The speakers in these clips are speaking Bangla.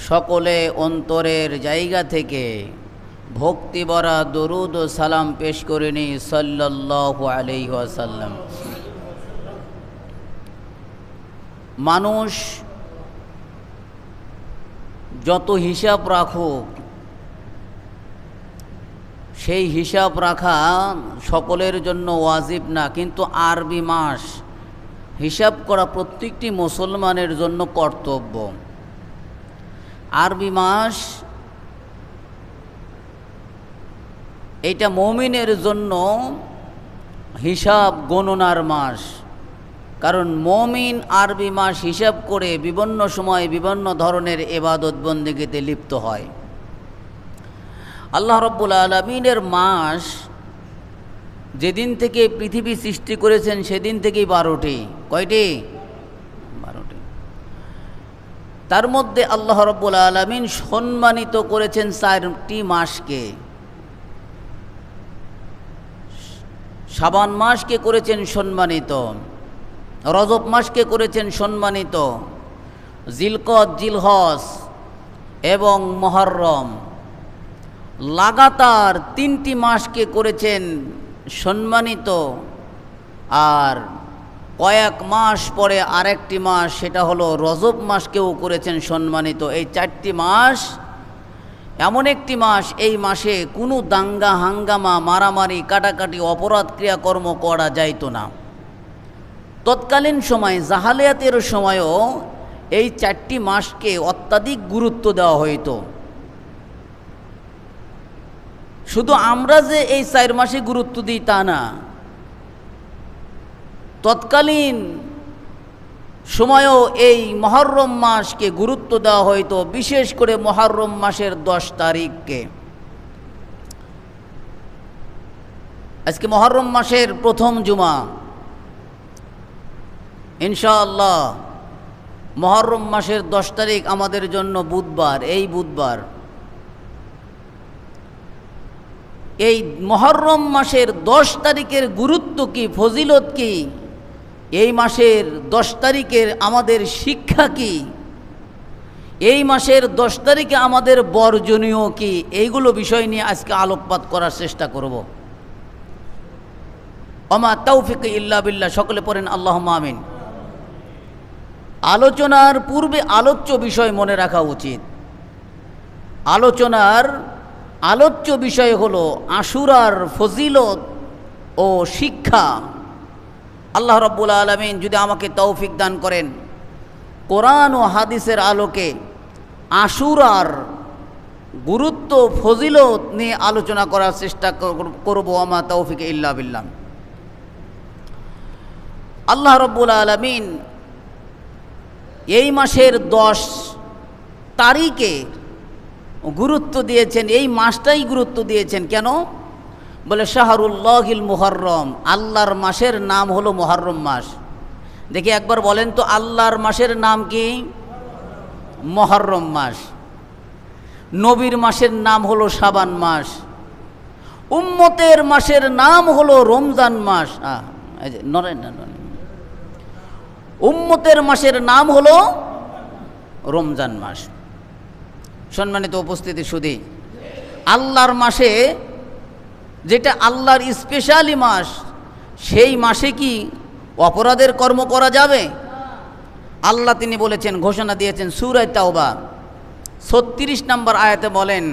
সকলে অন্তরের জায়গা থেকে ভক্তি ভরা দরুদ ও সালাম পেশ করে নি সাল্লাল্লাহু আলাইহি ওয়াসাল্লাম। মানুষ যত হিসাব রাখুক, সেই হিসাব রাখা সকলের জন্য ওয়াজিব না, কিন্তু আরবি মাস হিসাব করা প্রত্যেকটি মুসলমানের জন্য কর্তব্য। আরবি মাস এটা মুমিনের জন্য হিসাব গণনার মাস, কারণ মুমিন আরবি মাস হিসাব করে বিভিন্ন সময় বিভিন্ন ধরনের ইবাদত বন্দেগীতে লিপ্ত হয়। আল্লাহ রাব্বুল আলামিনের মাস যেদিন থেকে পৃথিবী সৃষ্টি করেছেন সেদিন থেকেই 12টি। কয়টি? 12টি। তার মধ্যে আল্লাহ রাব্বুল আলামিন সম্মানিত করেছেন 4টি মাসকে। শাবান মাসকে করেছেন সম্মানিত, রজব মাসকে করেছেন সম্মানিত, জিলকদ, জিলহজ এবং মুহররম, লাগাতার 3টি মাসকে করেছেন সম্মানিত, আর কয়েক মাস পরে আরেকটি মাস, সেটা হলো রজব মাসকেও করেছেন সম্মানিত। এই 4টি মাস এমন একটি মাস, এই মাসে কোনো দাঙ্গা হাঙ্গামা, মারামারি, কাটাকাটি, অপরাধ ক্রিয়াকর্ম করা যাইত না। তৎকালীন সময় জাহালিয়াতের সময়ও এই 4টি মাসকে অত্যাধিক গুরুত্ব দেওয়া হইত। শুধু আমরা যে এই 4 মাসে গুরুত্ব দিই তা না, তৎকালীন সময়েও এই মুহররম মাসকে গুরুত্ব দেওয়া হইতো, বিশেষ করে মুহররম মাসের 10 তারিখকে। আজকে মুহররম মাসের প্রথম জুমা, ইনশাআল্লাহ মুহররম মাসের 10 তারিখ আমাদের জন্য বুধবার। এই বুধবার এই মুহররম মাসের 10 তারিখের গুরুত্ব কি, ফজিলত কি, এই মাসের 10 তারিখের আমাদের শিক্ষা কি, এই মাসের 10 তারিখে আমাদের বর্জনীয় কি, এইগুলো বিষয় নিয়ে আজকে আলোকপাত করার চেষ্টা করব। ওমা তাওফিক ইল্লা বিল্লাহ, সকলে পড়েন আল্লাহুম্মা আমিন। আলোচনার পূর্বে আলোচ্য বিষয় মনে রাখা উচিত। আলোচনার আলোচ্য বিষয় হলো আশুরার ফজিলত ও শিক্ষা। আল্লাহ রাব্বুল আলামিন যদি আমাকে তৌফিক দান করেন, কোরআন ও হাদিসের আলোকে আশুরার গুরুত্ব, ফজিলত নিয়ে আলোচনা করার চেষ্টা করব। আমা তৌফিক ইল্লা বিল্লাহ। আল্লাহ রাব্বুল আলামিন এই মাসের 10 তারিখে গুরুত্ব দিয়েছেন, এই মাসটাই গুরুত্ব দিয়েছেন। কেন? বলে শাহরুল্লাহিল মুহররম, আল্লাহর মাসের নাম হলো মুহররম মাস। দেখি একবার বলেন তো, আল্লাহর মাসের নাম কি? মুহররম মাস। নবীর মাসের নাম হলো শাবান মাস। উম্মতের মাসের নাম হলো রমজান মাস। উম্মতের মাসের নাম হলো রমজান মাস। সম্মানিত উপস্থিতি, শুধু আল্লাহর মাসে, যেটা আল্লাহর স্পেশালি মাস, সেই মাসে কি অপরাধের কর্ম করা যাবে? আল্লাহ তিনি বলেছেন, ঘোষণা দিয়েছেন সূরা তাওবা 36 নম্বর আয়াতে বলেন,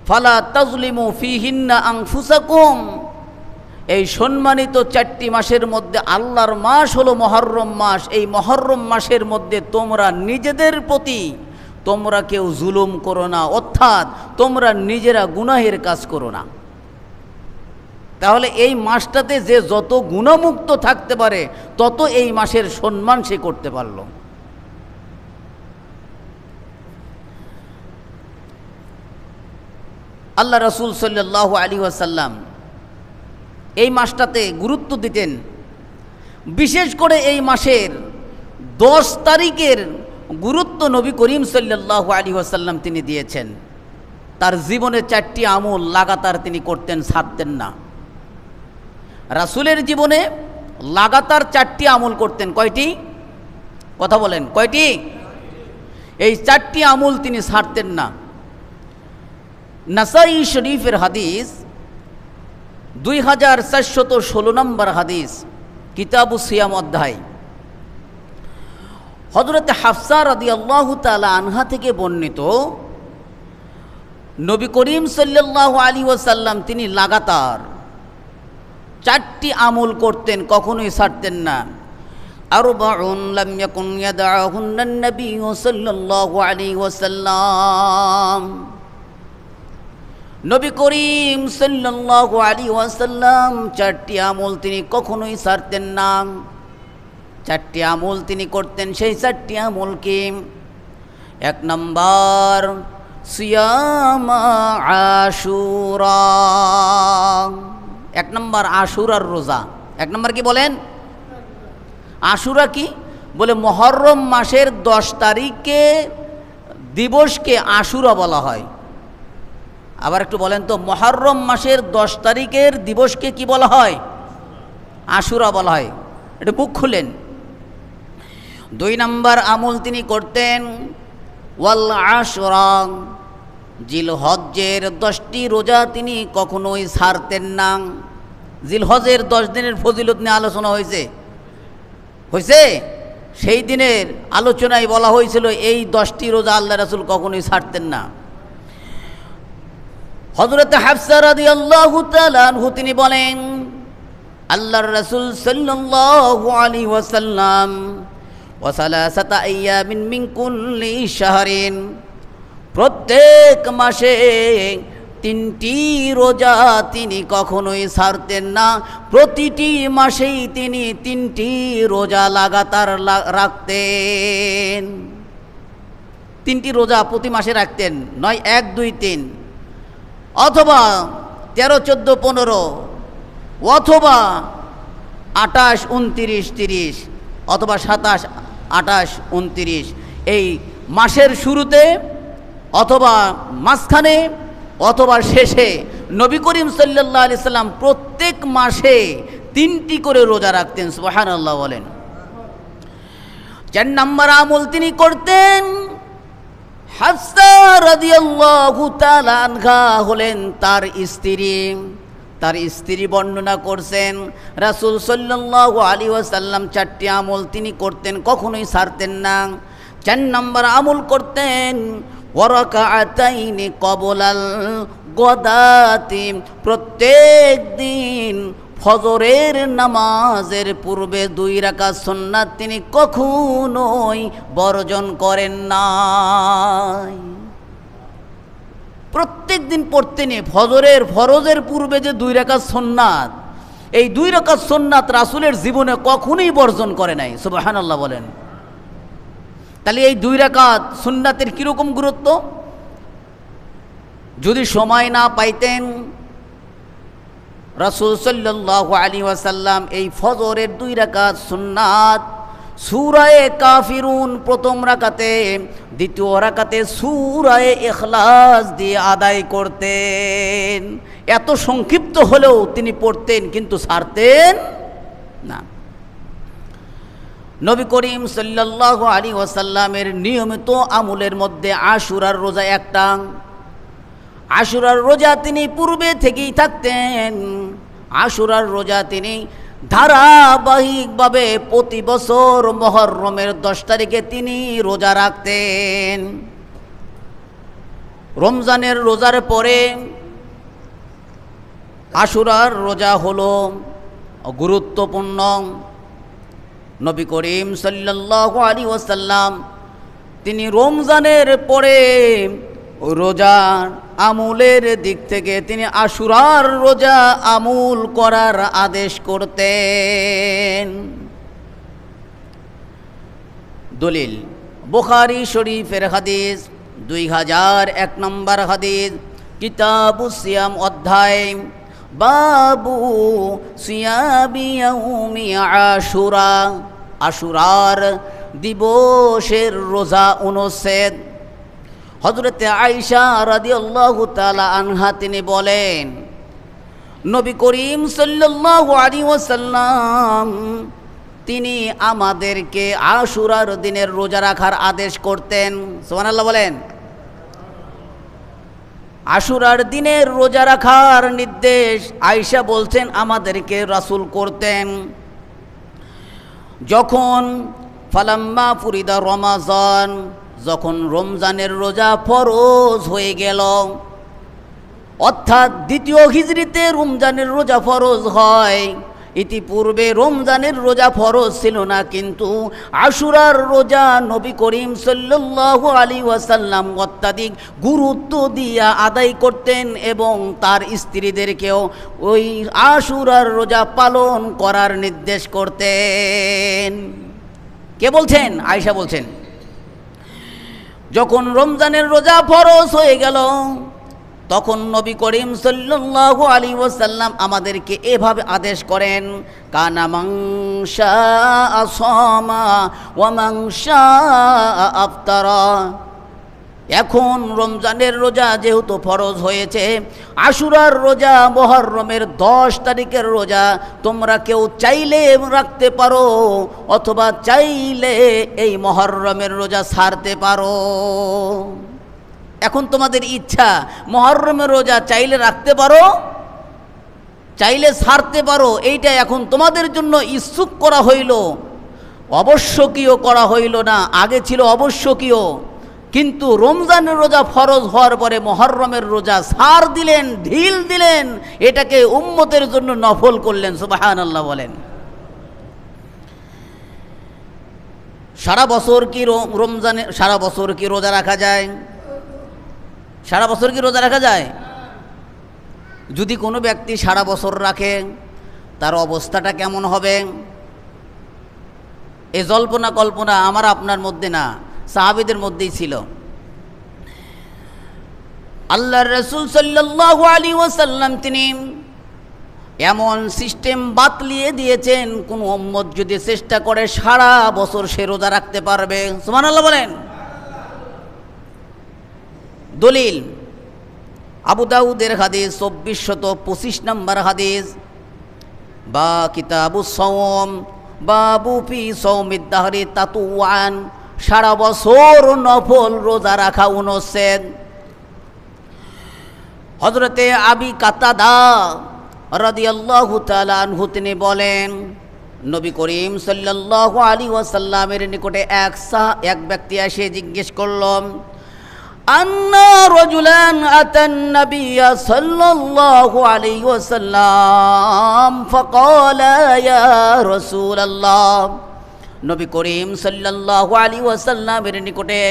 ফালা তাজলিমু ফিহিন্না আনফুসাকুম। এই সম্মানিত 4টি মাসের মধ্যে আল্লাহর মাস হলো মুহররম মাস। এই মুহররম মাসের মধ্যে তোমরা নিজেদের প্রতি তোমরা কেউ জুলুম করো না, অর্থাৎ তোমরা নিজেরা গুনাহের কাজ করো না। তাহলে এই মাসটাতে যে যত গুনাহমুক্ত থাকতে পারে, তত এই মাসের সম্মান সে করতে পারল। আল্লাহ রাসূল সাল্লাল্লাহু আলাইহি ওয়াসাল্লাম এই মাসটাতে গুরুত্ব দিতেন। বিশেষ করে এই মাসের 10 তারিখের গুরুত্ব নবী করিম সাল্লাল্লাহু আলাইহি ওয়াসাল্লাম তিনি দিয়েছেন। তার জীবনে 4টি আমল লাগাতার তিনি করতেন, ছাড়তেন না। রাসূলের জীবনে লাগাতার 4টি আমল করতেন। কয়টি? কথা বলেন, কয়টি? এই 4টি আমল তিনি ছাড়তেন না। নাসাই শরীফের হাদিস 2416 নম্বর হাদিস, কিতাবুস সিয়াম অধ্যায়। হযরত হাফসা রাদিয়াল্লাহু তাআলা আনহা থেকে বর্ণিত, নবী করিম সাল্লাল্লাহু আলাইহি ওয়াসাল্লাম তিনি লাগাতার 4টি আমল করতেন, কখনোই ছাড়তেন না। আরবাউন লাম ইয়াকুন ইয়াদউহুন্না নবী সাল্লাল্লাহু আলাইহি ওয়াসাল্লাম, নবী করিম সাল্লাল্লাহু আলাইহি ওয়াসাল্লাম 4টি আমল তিনি কখনোই ছাড়তেন না। 4টি আমল তিনি করতেন, সেই 4টি আমল কি? 1 নম্বর সিয়াম আশুরা। 1 নম্বর আশুরার রোজা। 1 নম্বর কি বলেন? আশুরা কি বলে? মুহররম মাসের 10 তারিখে দিবসকে আশুরা বলা হয়। আবার একটু বলেন তো, মুহররম মাসের 10 তারিখের দিবসকে কি বলা হয়? আশুরা বলা হয়। এটা মুখ খুলেন। 2 নম্বর আমল তিনি করতেন ওয়াল আশরা, জিলহজ্জের 10টি রোজা তিনি কখনোই ছাড়তেন না। জিলহজের 10 দিনের ফজিলত নিয়ে আলোচনা হয়েছে। সেই দিনের আলোচনায় বলা হয়েছিল এই 10টি রোজা আল্লাহ রাসূল কখনোই ছাড়তেন না। হযরত হাফসা রাদিয়াল্লাহু তাআলা আনহু তিনি বলেন, আল্লাহর রাসূল সাল্লাল্লাহু আলাইহি ওয়াসাল্লাম ওয়া সালাসাতা আইয়ামিন মিন কুল্লি শাহরিন, প্রত্যেক মাসে 3টি রোজা তিনি কখনোই ছাড়তেন না। প্রতিটি মাসেই তিনি 3টি রোজা লাগাতার রাখতেন। 3টি রোজা প্রতি মাসে রাখতেন, নয় 1, 2, 3, অথবা 13, 14, 15, অথবা 28, 29, 30, অথবা 27, 28, 29, এই মাসের শুরুতে অথবা মাঝখানে অথবা শেষে নবী করিম সাল্লাল্লাহু আলাইহি সাল্লাম প্রত্যেক মাসে 3টি করে রোজা রাখতেন। সুবহানাল্লাহ বলেন। 4 নম্বর আমল তিনি করতেন, হাফসা রাদিয়াল্লাহু তাআলা আনহা হলেন তার স্ত্রী বর্ণনা করছেন, রাসূল সাল্লাল্লাহু আলাইহি ওয়াসাল্লাম 4টি আমল তিনি করতেন, কখনোই ছাড়তেন না। 4 নম্বর আমল করতেন ওয়ারাকাতাইনি ক্বাবলাল গদাতি, প্রত্যেক দিন ফজরের নামাজের পূর্বে 2 রাকাত সুন্নাত তিনি কখনোই বর্জন করেন না। প্রত্যেক দিন পড়তেন। ফরজের পূর্বে যে 2 রাকাত সুন্নাত, এই 2 রাকাত সুন্নাত রাসূলের জীবনে কখনোই বর্জন করে নাই। সুবহানাল্লাহ বলেন। তাহলে এই 2 রাকাত সুন্নাতের কীরকম গুরুত্ব? যদি সময় না পাইতেন, রাসূল সাল্লাল্লাহু আলাইহি ওয়াসাল্লাম এই ফজরের 2 রাকাত সুন্নাত সূরায়ে কাফিরুন প্রথম রাকাতে, দ্বিতীয় রাকাতে সূরায়ে ইখলাস দিয়ে আদায় করতেন। এত সংক্ষিপ্ত হলেও তিনি পড়তেন, কিন্তু ছাড়তেন না। নবী করিম সাল্লাল্লাহু আলাইহি ওয়াসাল্লামের নিয়মিত আমলের মধ্যে আশুরার রোজা একটা। আশুরার রোজা তিনি পূর্বে থেকেই থাকতেন। আশুরার রোজা তিনি ধারাবাহিকভাবে প্রতি বছর মুহররমের 10 তারিখে তিনি রোজা রাখতেন। রমজানের রোজার পরে আশুরার রোজা হলো গুরুত্বপূর্ণ। নবী করিম সাল্লাল্লাহু আলাইহি ওয়াসাল্লাম তিনি রমজানের পরে রোজার আমলের দিক থেকে তিনি আশুরার রোজা আমল করার আদেশ করতেন। দলিল বুখারী শরীফের হাদিস 2001 নম্বর হাদিস, কিতাবুস সিয়াম অধ্যায়, বাবু সিয়াবি ইয়াউমি আশুরা, আশুরার দিবসের রোজা অনুচ্ছেদ। হযরতে আয়েশা রাদিয়াল্লাহু তাআলা আনহা তিনি বলেন, নবী করিম সাল্লাল্লাহু আলাইহি ওয়াসাল্লাম তিনি আমাদেরকে আশুরার দিনের রোজা রাখার আদেশ করতেন। সুবহানাল্লাহ বলেন। আশুরার দিনের রোজা রাখার নির্দেশ আয়েশা বলছেন আমাদেরকে রাসূল করতেন। যখন ফালাম্মা ফুরিদা রমাজান, যখন রমজানের রোজা ফরজ হয়ে গেল, অর্থাৎ দ্বিতীয় হিজরিতে রমজানের রোজা ফরজ হয়। ইতিপূর্বে রমজানের রোজা ফরজ ছিল না, কিন্তু আশুরার রোজা নবী করিম সাল্লাল্লাহু আলাইহি ওয়াসাল্লাম অত্যাধিক গুরুত্ব দিয়ে আদায় করতেন এবং তার স্ত্রীদেরকেও ওই আশুরার রোজা পালন করার নির্দেশ করতেন। কে বলছেন? আয়েশা বলছেন। যখন রমজানের রোজা ফরজ হয়ে গেল, তখন নবী করিম সাল্লাল্লাহু আলাইহি ওয়াসাল্লাম আমাদেরকে এভাবে আদেশ করেন, কানা মান শাআ সামা ওয়া মান শাআ আফতারা। এখন রমজানের রোজা যেহেতু ফরজ হয়েছে, আশুরার রোজা মুহররমের 10 তারিখের রোজা তোমরা কেউ চাইলে রাখতে পারো, অথবা চাইলে এই মুহররমের রোজা ছাড়তে পারো। এখন তোমাদের ইচ্ছা, মুহররমের রোজা চাইলে রাখতে পারো, চাইলে ছাড়তে পারো। এইটা এখন তোমাদের জন্য ইচ্ছুক করা হইল, অবশ্যকীয় করা হইল না। আগে ছিল অবশ্যকীয়, কিন্তু রমজানের রোজা ফরজ হওয়ার পরে মুহররমের রোজা ছাড় দিলেন, ঢিল দিলেন, এটাকে উম্মতের জন্য নফল করলেন। সুবহানাল্লাহ বলেন। সারা বছর কি রমজানে সারা বছর কি রোজা রাখা যায়? সারা বছর কি রোজা রাখা যায়? যদি কোনো ব্যক্তি সারা বছর রাখে, তার অবস্থাটা কেমন হবে? এ জল্পনা কল্পনা আমার আপনার মধ্যে না, সাহাবীদের মধ্যেই ছিল। আল্লাহর রাসূল সাল্লাল্লাহু আলাইহি ওয়াসাল্লাম তিনি এমন সিস্টেম বাতলিয়ে দিয়েছেন, কোন উম্মত যদি চেষ্টা করে সারা বছর সে রোজা রাখতে পারবে। সুবহানাল্লাহ বলেন। দলিল আবু দাউদের হাদিস 2425 নম্বর হাদিস, বা কিতাবুস সাওম বাবু ফি সাওমিদ দাহরি তাতুআন, সারা বছর নফল রোজা রাখা অনুচ্ছেদ। হযরতে আবি কাতাদা রাদিয়াল্লাহু তাআলা আনহু তিনি বলেন, নবী করিম সাল্লাল্লাহু আলাইহি ওয়াসাল্লামের নিকটে এক ব্যক্তি এসে জিজ্ঞেস করল, আন্না রাজুলান আতান নবিয়্য সাল্লাল্লাহু আলাইহি ওয়াসাল্লাম ফাকালা ইয়া রাসূলুল্লাহ। নবী করিম সাল্লাল্লাহু আলাইহি ওয়াসাল্লামের নিকটে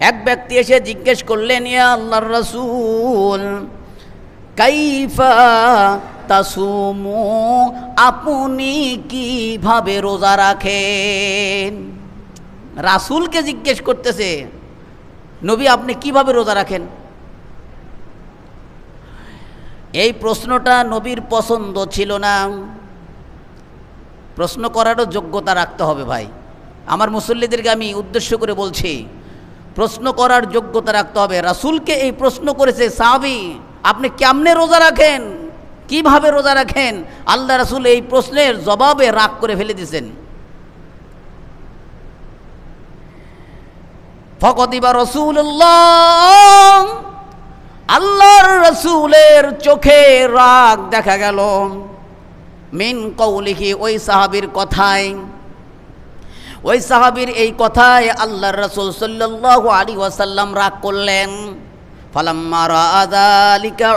এক ব্যক্তি এসে জিজ্ঞেস করলেন, ইয়া আল্লাহর রাসূল, কাইফা তাসুমু, আপনি কিভাবে রোজা রাখেন? রাসূলকে জিজ্ঞেস করতেছে, নবী আপনি কিভাবে রোজা রাখেন? এই প্রশ্নটা নবীর পছন্দ ছিল না। প্রশ্ন করারও যোগ্যতা রাখতে হবে ভাই। আমার মুসল্লিদেরকে আমি উদ্দেশ্য করে বলছি, প্রশ্ন করার যোগ্যতা রাখতে হবে। রাসূলকে এই প্রশ্ন করেছে সাহাবী, আপনি কেমনে রোজা রাখেন, কিভাবে রোজা রাখেন? আল্লাহ রাসূল এই প্রশ্নের জবাবে রাগ করে ফেলে দিয়েছেন। ফকদিবা রাসূলুল্লাহ, আল্লাহর রাসূলের চোখে রাগ দেখা গেল। মিন কওলিহি, ওই সাহাবীর কথায়, ওই সাহাবীর এই কথায় আল্লাহর রাসূল সাল্লাল্লাহু আলাইহি ওয়াসাল্লাম রাগ করলেন। ফালাম্মা রাআ যালিকা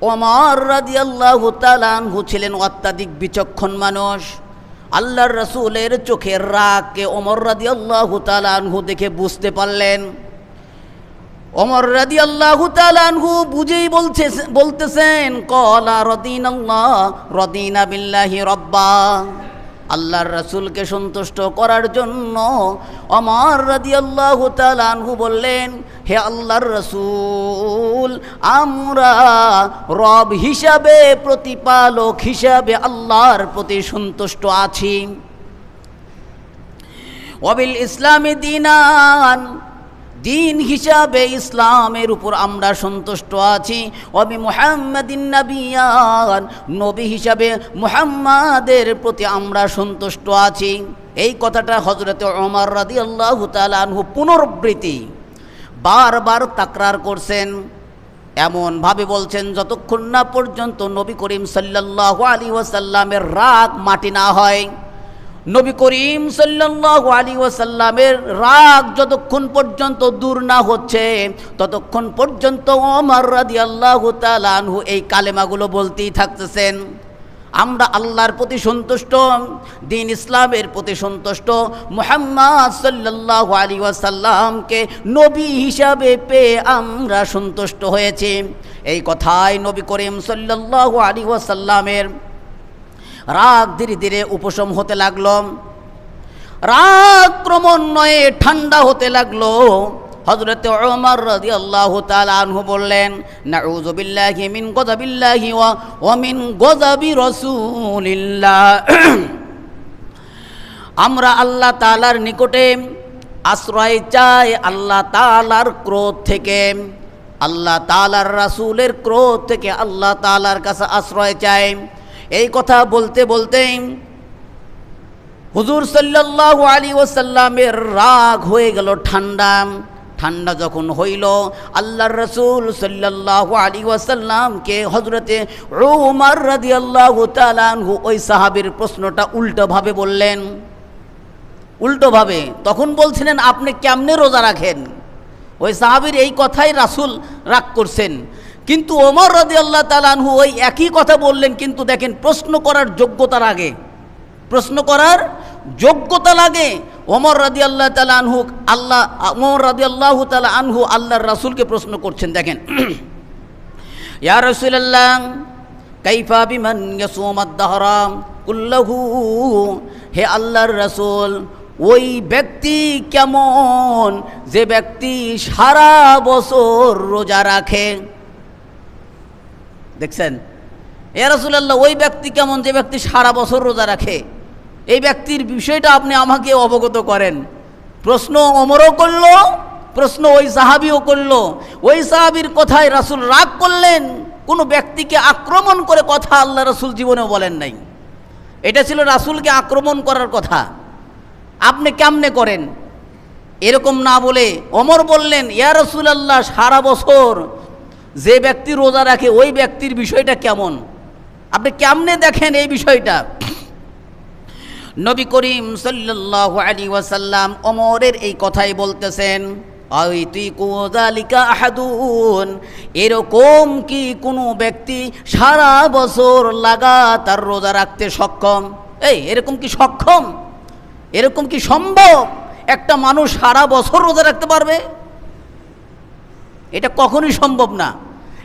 ওমর রাদিয়াল্লাহু তাআলা আনহু ছিলেন অত্যাধিক বিচক্ষণ মানুষ। আল্লাহর রাসূলের চোখের রাগকে ওমর রাদিয়াল্লাহু তাআলা আনহু দেখে বুঝতে পারলেন। ওমর রাদিয়াল্লাহু তাআলা আনহু বুঝেই বলতেছেন, ক্বালা রাদিনা বিল্লাহি রাব্বা। আল্লাহর রাসূলকে সন্তুষ্ট করার জন্য ওমর রাদিয়াল্লাহু তাআলা আনহু বললেন, হে আল্লাহর রাসূল, আমরা রব হিসাবে, প্রতিপালক হিসাবে আল্লাহর প্রতি সন্তুষ্ট আছি। ওয়াবিল ইসলামি দীনান, দিন হিসাবে ইসলামের উপর আমরা সন্তুষ্ট আছি। ওয়াবি মুহাম্মাদিন নাবিয়ান, নবী হিসাবে মুহাম্মাদের প্রতি আমরা সন্তুষ্ট আছি। এই কথাটা হযরতে ওমর রাদিয়াল্লাহু তাআলা আনহু পুনরাবৃত্তি বারবার তাকরার করছেন, এমনভাবে বলছেন যতক্ষণ না পর্যন্ত নবী করিম সাল্লাল্লাহু আলাইহি ওয়াসাল্লামের রাগ মাটি না হয়। নবী করিম সাল্লাল্লাহু আলাইহি ওয়াসাল্লামের রাগ যতক্ষণ পর্যন্ত দূর না হচ্ছে ততক্ষণ পর্যন্ত ওমর রাদিয়াল্লাহু তাআলা আনহু এই কালেমাগুলো বলতেই থাকতেছেন। আমরা আল্লাহর প্রতি সন্তুষ্ট, দিন ইসলামের প্রতি সন্তুষ্ট, মুহাম্মদ সাল্লাল্লাহু আলাইহি ওয়াসাল্লামকে নবী হিসাবে পেয়ে আমরা সন্তুষ্ট হয়েছি। এই কথাই নবী করিম সাল্লাল্লাহু আলাইহি ওয়াসাল্লামের রাগ ধীরে ধীরে উপশম হতে লাগলো, রাগ ক্রমান্বয়ে ঠান্ডা হতে লাগলো। হযরতে ওমর রাদিয়াল্লাহু তাআলা আনহু বললেন, নাউযু বিল্লাহি মিন গযাবিল্লাহি ওয়া মিন গযাবি রাসূলিল্লাহ। আমরা আল্লাহ তাআলার নিকটে আশ্রয় চাই আল্লাহ তাআলার ক্রোধ থেকে, আল্লাহ তাআলার রাসূলের ক্রোধ থেকে আল্লাহ তাআলার কাছে আশ্রয় চাই। এই কথা বলতে বলতে হুজুর সাল্লাল্লাহু আলাইহি ওয়াসাল্লামের রাগ হয়ে গেল ঠান্ডা। ঠান্ডা যখন হইল, আল্লাহর রাসূল সাল্লাল্লাহু আলাইহি ওয়াসাল্লামকে হযরতে ওমর রাদিয়াল্লাহু তাআলা আনহু ওই সাহাবীর প্রশ্নটা উল্টোভাবে বললেন। উল্টোভাবে তখন বলছিলেন, আপনি কেমনে রোজা রাখেন? ওই সাহাবীর এই কথাই রাসূল রাগ করছেন, কিন্তু ওমর রাদিয়াল্লাহু তাআলা আনহু ওই একই কথা বললেন। কিন্তু দেখেন, প্রশ্ন করার যোগ্যতা লাগে, প্রশ্ন করার যোগ্যতা লাগে। ওমর রাদিয়াল্লাহু তাআলা আনহু ওমর রাদিয়াল্লাহু তাআলা আনহু আল্লাহর রাসূলকে প্রশ্ন করছেন। দেখেন, ইয়া রাসূলুল্লাহ কাইফা বিমান ইয়াসুমাদ দাহরা কুল্লাহু, হে আল্লাহর রাসূল, ওই ব্যক্তি কেমন যে ব্যক্তি সারা বছর রোজা রাখে? দেখছেন, ইয়া রাসূলুল্লাহ, ওই ব্যক্তি কেমন যে ব্যক্তি সারা বছর রোজা রাখে? এই ব্যক্তির বিষয়টা আপনি আমাকে অবগত করেন। প্রশ্ন ওমরও করল, প্রশ্ন ওই সাহাবীও করল। ওই সাহাবীর কথায় রাসূল রাগ করলেন। কোনো ব্যক্তিকে আক্রমণ করে কথা আল্লাহ রাসূল জীবনেও বলেন নাই। এটা ছিল রাসূলকে আক্রমণ করার কথা। আপনি কেমনে করেন? এরকম না বলে ওমর বললেন, ইয়া রাসূলুল্লাহ, সারা বছর যে ব্যক্তি রোজা রাখে ওই ব্যক্তির বিষয়টা কেমন? আপনি কেমনে দেখেন এই বিষয়টা? নবী করিম সাল্লাল্লাহু আলাইহি ওয়াসাল্লাম ওমরের এই কথাই বলতেছেন, আইতিকু যালিকা আহাদুন, এরকম কি কোনো ব্যক্তি সারা বছর লাগাতার রোজা রাখতে সক্ষম? এরকম কি সক্ষম? এরকম কি সম্ভব? একটা মানুষ সারা বছর রোজা রাখতে পারবে? এটা কখনোই সম্ভব না।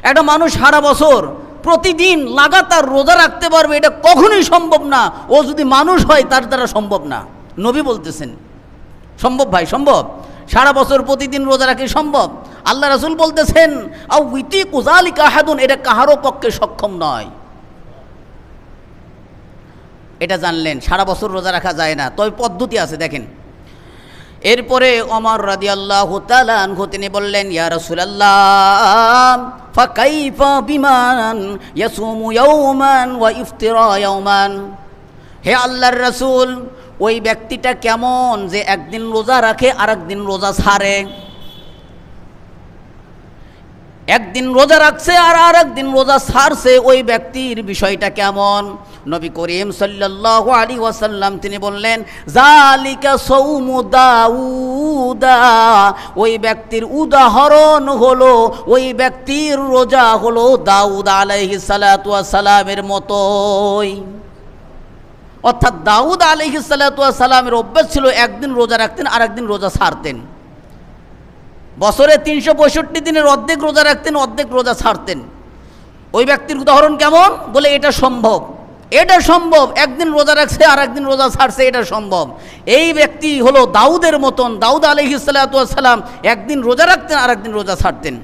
একটা মানুষ সারা বছর প্রতিদিন লাগাতার রোজা রাখতে পারবে, এটা কখনোই সম্ভব না। ও যদি মানুষ হয় তার দ্বারা সম্ভব না। নবী বলতেছেন সম্ভব, ভাই সম্ভব। সারা বছর প্রতিদিন রোজা রাখে সম্ভব। আল্লাহ রাসূল বলতেছেন আইতিকু যালিকা আহাদুন, এটা কাহারও পক্ষে সক্ষম নয়। এটা জানলেন সারা বছর রোজা রাখা যায় না, তবে পদ্ধতি আছে। দেখেন, এরপরে ওমর রাদিয়াল্লাহু তাআলা আনহু তিনি বললেন, ইয়া রাসূলুল্লাহ ফাকাইফা বিমান ইয়াসুমু ইয়াওমান ওয়া ইফতিরা ইয়াওমান, হে আল্লাহর রাসূল, ওই ব্যক্তিটা কেমন যে একদিন রোজা রাখে আর একদিন রোজা ছাড়ে? একদিন রোজা রাখছে আর আরেকদিন রোজা ছাড়ছে, ওই ব্যক্তির বিষয়টা কেমন? নবী করিম সাল্লাল্লাহু আলাইহি ওয়াসাল্লাম তিনি বললেন, যালিকা সাওমু দাউদা, ওই ব্যক্তির উদাহরণ হলো, ওই ব্যক্তির রোজা হলো দাউদ আলাইহিস সালাতু ওয়াস সালামের মতোই। অর্থাৎ দাউদ আলাইহিস সালাতু ওয়াস সালামের অভ্যাস ছিল একদিন রোজা রাখতেন আর একদিন রোজা ছাড়তেন। বছরে 365 দিনের অর্ধেক রোজা রাখতেন, অর্ধেক রোজা ছাড়তেন। ওই ব্যক্তির উদাহরণ কেমন? বলে এটা সম্ভব, এটা সম্ভব। একদিন রোজা রাখছে আর একদিন রোজা ছাড়ছে, এটা সম্ভব। এই ব্যক্তি হলো দাউদের মতন। দাউদ আলাইহিস সালাতু ওয়াস সালাম একদিন রোজা রাখতেন আর একদিন রোজা ছাড়তেন।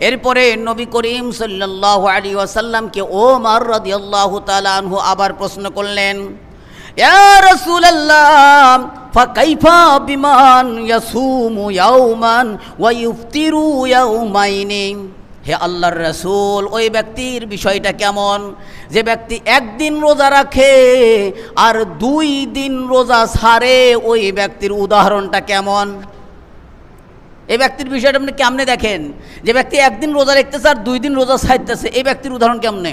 এরপরে নবী করিম সাল্লাল্লাহু আলাইহি ওয়াসাল্লামকে ওমর রাদিয়াল্লাহু তাআলা আনহু আবার প্রশ্ন করলেন, ইয়া রাসূলুল্লাহ ফাকাইফা বিমান ইয়াসুমু ইয়াওমান ওয়া ইফতিরু ইয়াওমাইনি, হে আল্লাহর রাসূল ওই ব্যক্তির বিষয়টা কেমন যে ব্যক্তি একদিন রোজা রাখে আর 2 দিন রোজা ছাড়ে, ওই ব্যক্তির উদাহরণটা কেমন? এই ব্যক্তির বিষয়টা আপনি কেমনে দেখেন? যে ব্যক্তি একদিন রোজা রাখতেছে আর 2 দিন রোজা ছাড়তেছে, এই ব্যক্তির উদাহরণ কেমনে?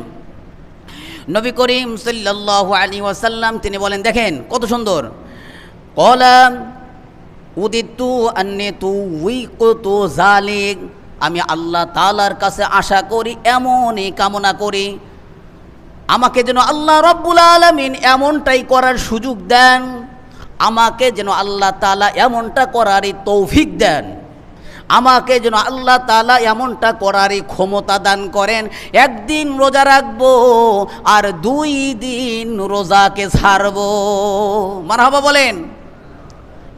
নবী করিম সাল্লাল্লাহু আলাইহি ওয়াসাল্লাম তিনি বলেন, দেখেন কত সুন্দর, ক্বালা উদিতু আন্নী তুউইকুতু যালিক, আমি আল্লাহ তাআলার কাছে আশা করি, এমনই কামনা করি, আমাকে যেন আল্লাহ রব্বুল আলামিন এমনটাই করার সুযোগ দেন, আমাকে যেন আল্লাহ তাআলা এমনটা করারই তৌফিক দেন, আমাকে যেন আল্লাহ তাআলা এমনটা করারই ক্ষমতা দান করেন, একদিন রোজা রাখবো আর 2 দিন রোজাকে ছাড়বো। মারহাবা বলেন।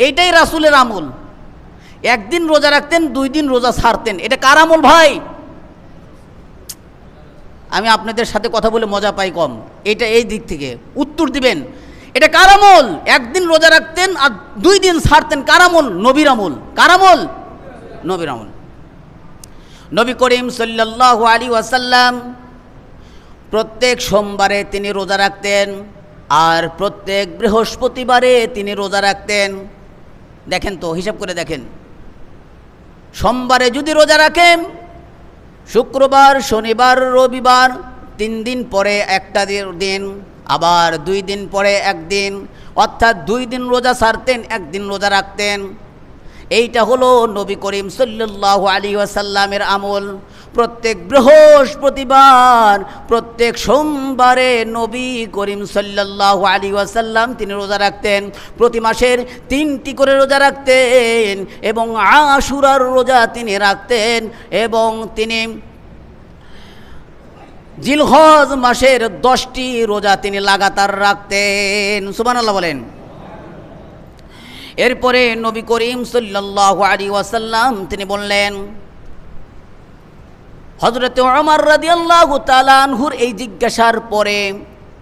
এইটাই রাসূলের আমল। একদিন রোজা রাখতেন, 2 দিন রোজা ছাড়তেন। এটা কার আমল ভাই? আমি আপনাদের সাথে কথা বলে মজা পাই কম, এটা এই দিক থেকে উত্তর দিবেন। এটা কার আমল? একদিন রোজা রাখতেন আর 2 দিন ছাড়তেন। কার আমল? নবীর আমল। কার আমল? নবীর আমল। নবী করিম সাল্লাল্লাহু আলাইহি ওয়াসাল্লাম প্রত্যেক সোমবারে তিনি রোজা রাখতেন আর প্রত্যেক বৃহস্পতিবারে তিনি রোজা রাখতেন। দেখেন তো, হিসাব করে দেখেন, সোমবারে যদি রোজা রাখেন, শুক্রবার, শনিবার, রবিবার, 3 দিন পরে একটা দিন, আবার 2 দিন পরে 1 দিন, অর্থাৎ 2 দিন রোজা ছাড়তেন, 1 দিন রোজা রাখতেন। এইটা হলো নবী করিম সাল্লাল্লাহু আলাইহি ওয়াসাল্লামের আমল। প্রত্যেক বৃহস্পতিবার, প্রত্যেক সোমবারে নবী করিম সাল্লাল্লাহু আলাইহি ওয়াসাল্লাম তিনি রোজা রাখতেন। প্রতি মাসের 3টি করে রোজা রাখতেন এবং আশুরার রোজা তিনি রাখতেন এবং তিনি জিলহজ মাসের 10টি রোজা তিনি লাগাতার রাখতেন। সুবহানাল্লাহ বলেন। এরপরে নবী করিম সাল্লাল্লাহু আলাইহি ওয়াসাল্লাম তিনি বললেন, হযরত ওমর রাদিয়াল্লাহু তাআলা আনহুর এই জিজ্ঞাসার পরে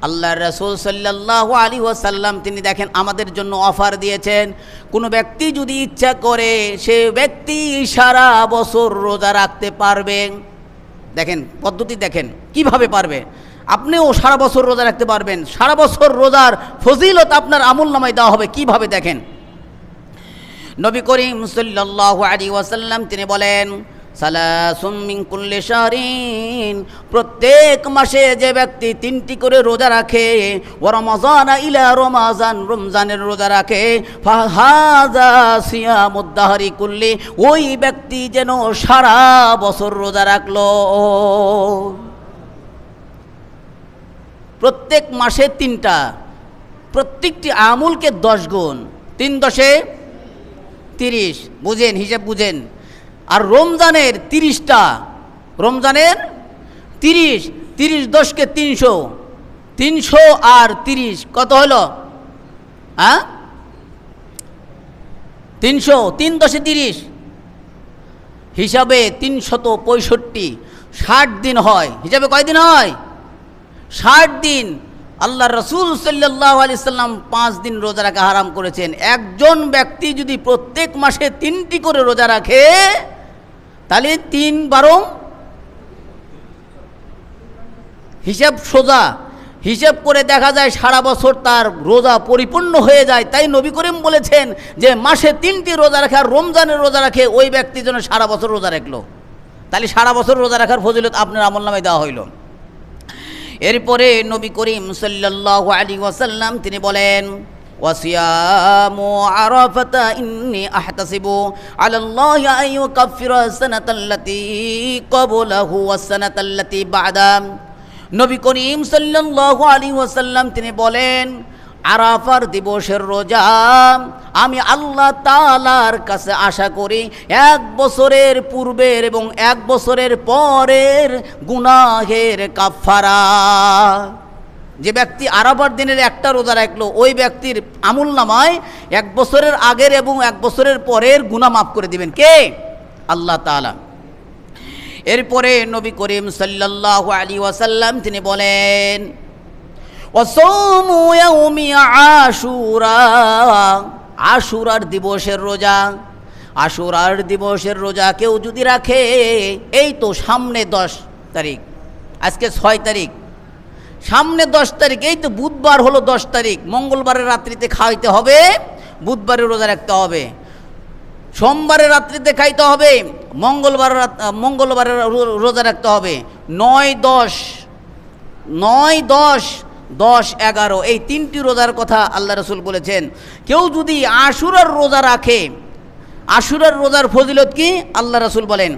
আল্লাহর রাসূল সাল্লাল্লাহু আলাইহি ওয়াসাল্লাম তিনি দেখেন আমাদের জন্য অফার দিয়েছেন, কোনো ব্যক্তি যদি ইচ্ছা করে সে ব্যক্তি সারা বছর রোজা রাখতে পারবে। দেখেন পদ্ধতি, দেখেন কিভাবে পারবে। আপনিও সারা বছর রোজা রাখতে পারবেন, সারা বছর রোজার ফজিলত আপনার আমলনামায় দেওয়া হবে। কিভাবে দেখেন, নবী করিম সাল্লাল্লাহু আলাইহি ওয়াসাল্লাম তিনি বলেন, সালাসুম মিন কুল্লি শাহরিন, প্রত্যেক মাসে যে ব্যক্তি 3টি করে রোজা রাখে, ওয়া রমাযান ইলা রমাযান, রমজানের রোজা রাখে, ফাহাযা সিয়ামুদ দাহরি কুল্লি, ওই ব্যক্তি যেন সারা বছর রোজা রাখলো। প্রত্যেক মাসে 3টা, প্রত্যেকটি আমলকে 10 গুণ, 3 10 30, বুঝেন, হিসাব বুঝেন। আর রমজানের 30টা, রমজানের 30, 30 10কে 300, 300 আর 30 কত হলো? 300, 3 10 30, হিসাবে 365, 60 দিন হয়। হিসাবে কয়দিন হয়? 60 দিন। আল্লাহ রসুল সাল্লাল্লাহু আলাইহি সাল্লাম 5 দিন রোজা রাখা হারাম করেছেন। একজন ব্যক্তি যদি প্রত্যেক মাসে 3টি করে রোজা রাখে, তাহলে 3 12, হিসাব সোজা, হিসাব করে দেখা যায় সারা বছর তার রোজা পরিপূর্ণ হয়ে যায়। তাই নবী করিম বলেছেন যে মাসে 3টি রোজা রাখা, রমজানের রোজা রাখে, ওই ব্যক্তি যেন সারা বছর রোজা রাখলো। তাহলে সারা বছর রোজা রাখার ফজিলত আপনার আমলনামায় দেওয়া হইল। এরপরে নবী করিম সাল্লাল্লাহু আলাইহি ওয়াসাল্লাম তিনি বলেন, ওয়াসিয়ামু আরাফাতা ইন্নী আহতাসিবু আলাল্লাহি আন ইউকাফিরা সানাতাল্লাতী ক্বাবলাহু ওয়াস সানাতাল্লাতী বা'দা। নবী করিম সাল্লাল্লাহু আলাইহি ওয়াসাল্লাম তিনি বলেন, আরাফার দিবসের রোজা আমি আল্লাহ তাআলার কাছে আশা করি 1 বছরের পূর্বের এবং 1 বছরের পরের গুনাহের কাফারা। যে ব্যক্তি আরাফার দিনের একটা রোজা রাখলো, ওই ব্যক্তির আমলনামায় 1 বছরের আগের এবং 1 বছরের পরের গুনাহ মাফ করে দিবেন কে? আল্লাহ তাআলা। এরপরে নবী করিম সাল্লাল্লাহু আলাইহি ওয়াসাল্লাম তিনি বলেন, ওয়াসাওমু ইয়াউমি আশুরা, আশুরার দিবসের রোজা। আশুরার দিবসের রোজা কেউ যদি রাখে, এই তো সামনে 10 তারিখ, আজকে 6 তারিখ, সামনে 10 তারিখ, এই তো বুধবার হলো 10 তারিখ, মঙ্গলবারের রাত্রিতে খাইতে হবে, বুধবারে রোজা রাখতে হবে, সোমবারের রাত্রিতে খাইতে হবে, মঙ্গলবারের রোজা রাখতে হবে। 9, 10, 9, 10, 10, 11 এই 3টি রোজার কথা আল্লাহ রাসূল বলেছেন। কেউ যদি আশুরার রোজা রাখে, আশুরার রোজার ফজিলত কি আল্লাহ রাসূল বলেন,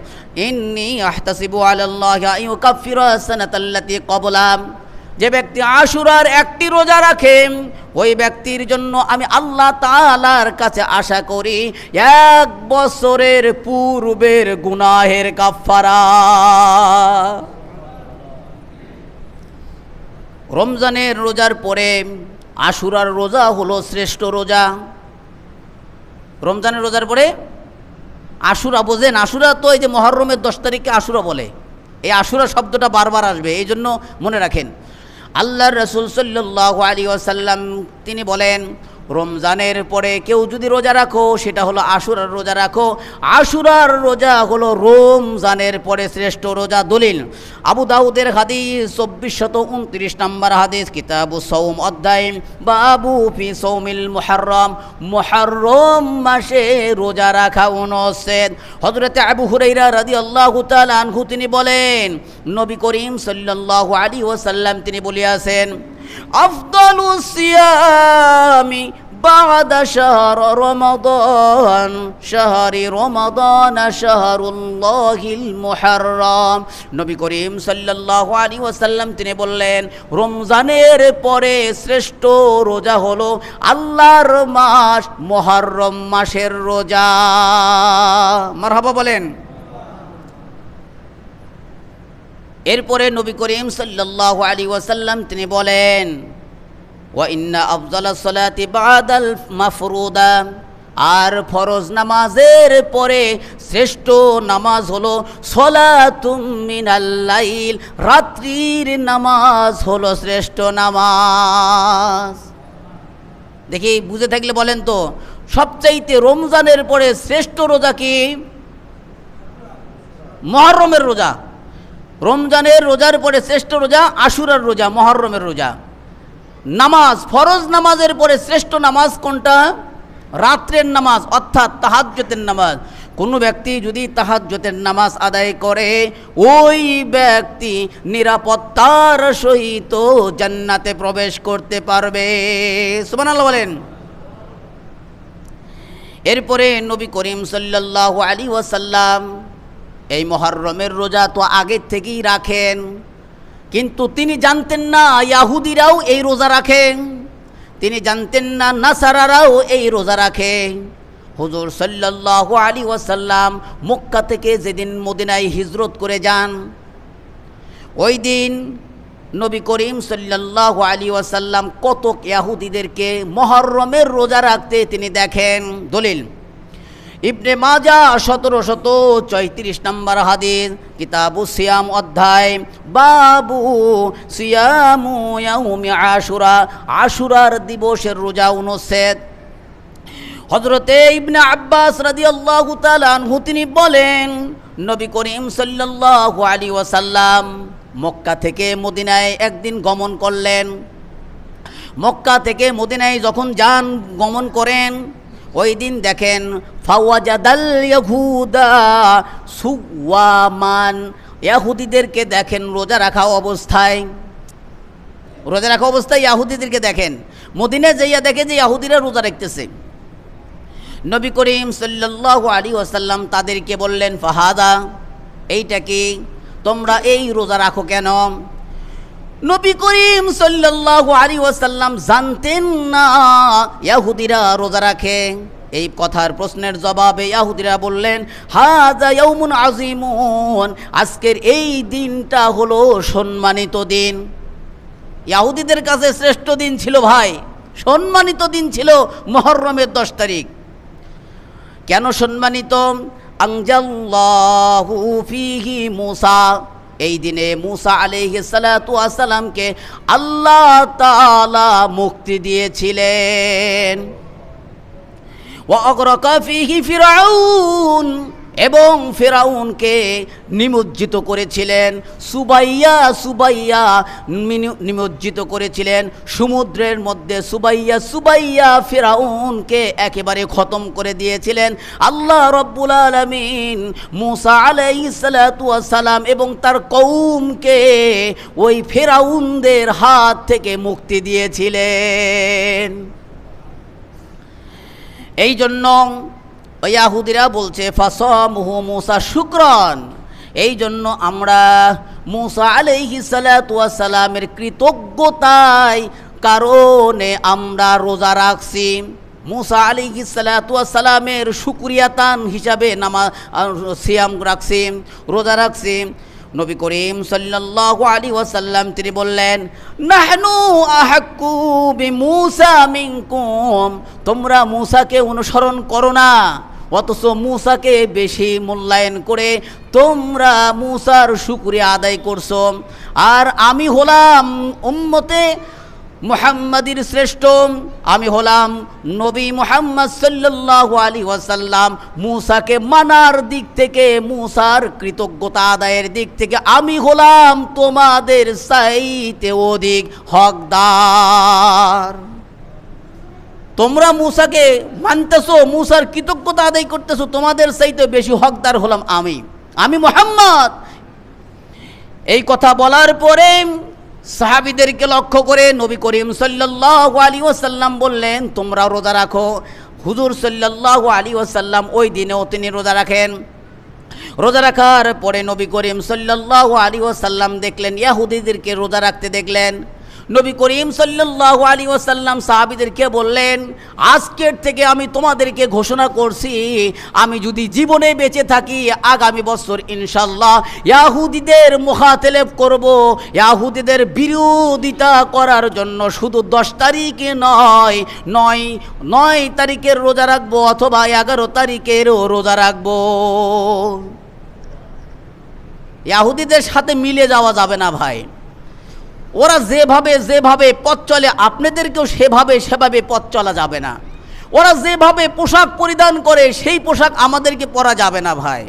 ইন্নী আহতাসিবু আলাল্লাহি আন ইউকাফিরা সানাতাল্লাতী ক্বাবলা, যে ব্যক্তি আশুরার একটি রোজা রাখে, ওই ব্যক্তির জন্য আমি আল্লাহ তাআলার কাছে আশা করি 1 বছরের পূর্বের গুনাহের কাফারা। রমজানের রোজার পরে আশুরার রোজা হলো শ্রেষ্ঠ রোজা। রমজানের রোজার পরে আশুরা, বোঝেন আশুরা তো এই যে মুহররমের 10 তারিখে আশুরা বলে, এই আশুরা শব্দটা বারবার আসবে, এই জন্য মনে রাখেন। আল্লাহর রাসূল সাল্লাল্লাহু আলাইহি ওয়াসাল্লাম তিনি বলেন, রমজানের পরে কেউ যদি রোজা রাখো সেটা হলো আশুরার রোজা রাখো। আশুরার রোজা হলো রমজানের পরে শ্রেষ্ঠ রোজা। দলিল আবু দাউদের হাদিস 2429 নম্বর হাদিস, কিতাবুস সাওম, অধ্যায় বাবু ফি সাওমিল মুহররম, মুহররম মাসে রোজা রাখা অনুচ্ছেদ। হযরতে আবু হুরায়রা রাদিয়াল্লাহু তাআলা আনহু তিনি বলেন, নবী করিম সাল্লাল্লাহু আলাইহি ওয়াসাল্লাম তিনি বলিয়াছেন, আফদালুস সিয়ামি বা'দা শাহর রমাদান শাহরি রমাদান শাহরুল্লাহিল মুহররম। নবী করিম সাল্লাল্লাহু আলাইহি ওয়াসাল্লাম তিনি বললেন, রমজানের পরে শ্রেষ্ঠ রোজা হলো আল্লাহর মাস মুহররম মাসের রোজা। মারহাবা বলেন। এরপরে নবী করিম সাল্লাল্লাহু আলাইহি ওয়াসাল্লাম তিনি বলেন, ওয়া ইন্না আফজালাস সালাতি বাদাল মাফরুদা, আর ফরজ নামাজের পরে শ্রেষ্ঠ নামাজ হলো সলাতুম মিনাল লাইল, রাত্রির নামাজ হলো শ্রেষ্ঠ নামাজ। দেখি বুঝে থাকলে বলেন তো, সবচাইতে রমজানের পরে শ্রেষ্ঠ রোজা কি? মুহররমের রোজা। রমজানের রোজার পরে শ্রেষ্ঠ রোজা আশুরার রোজা, মুহররমের রোজা। নামাজ, ফরজ নামাজের পরে শ্রেষ্ঠ নামাজ কোনটা? রাত্রের নামাজ, অর্থাৎ তাহাজ্জুদের নামাজ। কোনো ব্যক্তি যদি তাহাজ্জুদের নামাজ আদায় করে, ওই ব্যক্তি নিরাপত্তার সহিত জান্নাতে প্রবেশ করতে পারবে। সুবহানাল্লাহ বলেন। এরপরে নবী করিম সাল্লাল্লাহু আলাইহি ওয়াসাল্লাম এই মুহররমের রোজা তো আগের থেকেই রাখেন, কিন্তু তিনি জানতেন না ইহুদিরাও এই রোজা রাখেন, তিনি জানতেন না নাসারারাও এই রোজা রাখে। হুজুর সাল্লাল্লাহু আলাইহি ওয়াসাল্লাম মক্কা থেকে যেদিন মদিনায় হিজরত করে যান, ওই দিন নবী করিম সাল্লাল্লাহু আলাইহি ওয়াসাল্লাম কত ইহুদিদেরকে মুহররমের রোজা রাখতে তিনি দেখেন। দলিল ইবনে মাজাহ 1734 নম্বর হাদিস, কিতাবুস সিয়াম, অধ্যায় বাবু সিয়ামু ইয়াউমি আশুরা, আশুরার দিবসের রোজা অনুচ্ছেদ। হযরতে ইবনে আব্বাস রাদিয়াল্লাহু তাআলা আনহু তিনি বলেন, নবী করিম সাল্লাল্লাহু আলাইহি ওয়াসাল্লাম মক্কা থেকে মদিনায় একদিন গমন করলেন। মক্কা থেকে মদিনায় যখন যান, গমন করেন, ওই দিন দেখেন ফাওয়াজাদাল ইয়াহুদা সুওয়ামান, ইহুদিদেরকে দেখেন রোজা রাখা অবস্থায়। রোজা রাখা অবস্থায় ইহুদিদেরকে দেখেন, মদিনায় যাইয়া দেখে যে ইহুদিরা রোজা রাখতেছে। নবী করিম সাল্লাল্লাহু আলাইহি ওয়াসাল্লাম তাদেরকে বললেন, ফাহাদা, এইটা কি? তোমরা এই রোজা রাখো কেন? নবী করিম সাল্লাল্লাহু আলাইহি ওয়াসাল্লাম জানতেন না ইহুদিরা রোজা রাখে। এই কথার প্রশ্নের জবাবে ইহুদিরা বললেন, হাযা ইয়াউমুন আযীমুন, আজকের এই দিনটা হলো সম্মানিত দিন। ইহুদিদের কাছে শ্রেষ্ঠ দিন ছিল ভাই, সম্মানিত দিন ছিল মুহররমের 10 তারিখ। কেন সম্মানিত? আনজাল্লাহু ফীহি মূসা, এই দিনে মুসা আলাইহিস সালাতু ওয়াস সালামকে আল্লাহ তাআলা মুক্তি দিয়েছিলেন। ওয়া আগরাকা ফীহি ফিরআউন, এবং ফিরআউনকে নিমজ্জিত করেছিলেন, সুবাইয়া নিমজ্জিত করেছিলেন সমুদ্রের মধ্যে। সুবাইয়া ফিরআউনকে একেবারে খতম করে দিয়েছিলেন। আল্লাহ রব্বুল আলামিন মুসা আলাইহিস সালাতু ওয়াস সালাম এবং তার কওমকে ওই ফিরআউনদের হাত থেকে মুক্তি দিয়েছিলেন। এই জন্য ইয়াহুদিরা বলছে ফাসামুহু মুসা শুকরান, এই জন্য আমরা মুসা আলাইহিস সালাতু ওয়াস সালামের কৃতজ্ঞতায় কারণে আমরা রোজা রাখছি। মুসা আলাইহিস সালাতু ওয়াস সালামের শুকরিয়াতান হিসাবে সিয়াম রাখছি, রোজা রাখছি। নবী করিম সাল্লাল্লাহু আলাইহি ওয়াসাল্লাম তিনি বললেন, নাহনু আহাক্কু বিমূসা মিনকুম, তোমরা মূসাকে অনুসরণ করো না, অথচ মূসাকে বেশি মূল্যায়ন করে তোমরা মূসার শুকরিয়া আদায় করছো। আর আমি হলাম উম্মতে মুহাম্মাদির শ্রেষ্ঠ, আমি হলাম নবী মুহাম্মদ সাল্লাল্লাহু আলাইহি ওয়াসাল্লাম। মূসাকে মানার দিক থেকে, মূসার কৃতজ্ঞতা আদায়ের দিক থেকে আমি হলাম তোমাদের চাইতে অধিক হকদার। তোমরা মূসাকে মানতেছো, মূসার কৃতজ্ঞতা আদায় করতেছো, তোমাদের চাইতে বেশি হকদার হলাম আমি মুহাম্মদ। এই কথা বলার পরে সাহাবীদেরকে লক্ষ্য করে নবী করিম সাল্লাল্লাহু আলাইহি ওয়াসাল্লাম বললেন, তোমরা রোজা রাখো। হুজুর সাল্লাল্লাহু আলাইহি ওয়াসাল্লাম ওই দিনেও তিনি রোজা রাখেন। রোজা রাখার পরে নবী করিম সাল্লাল্লাহু আলাইহি ওয়াসাল্লাম দেখলেন ইহুদিদেরকে রোজা রাখতে দেখলেন। নবী করিম সাল্লাল্লাহু আলাইহি ওয়াসাল্লাম সাহাবীদেরকে বললেন, আজকের থেকে আমি তোমাদেরকে ঘোষণা করছি, আমি যদি জীবনে বেঁচে থাকি আগামী বছর ইনশাআল্লাহ ইহুদিদের মুখাতালাব করব। ইহুদিদের বিরোধিতা করার জন্য শুধু 10 তারিখে নয় তারিখের রোজা রাখবো, অথবা 11 তারিখেরও রোজা রাখবো। ইহুদিদের সাথে মিলে যাওয়া যাবে না ভাই। ওরা যেভাবে পথ চলে আপনাদেরকেও সেভাবে পথ চলা যাবে না। ওরা যেভাবে পোশাক পরিধান করে সেই পোশাক আমাদেরকে পরা যাবে না ভাই।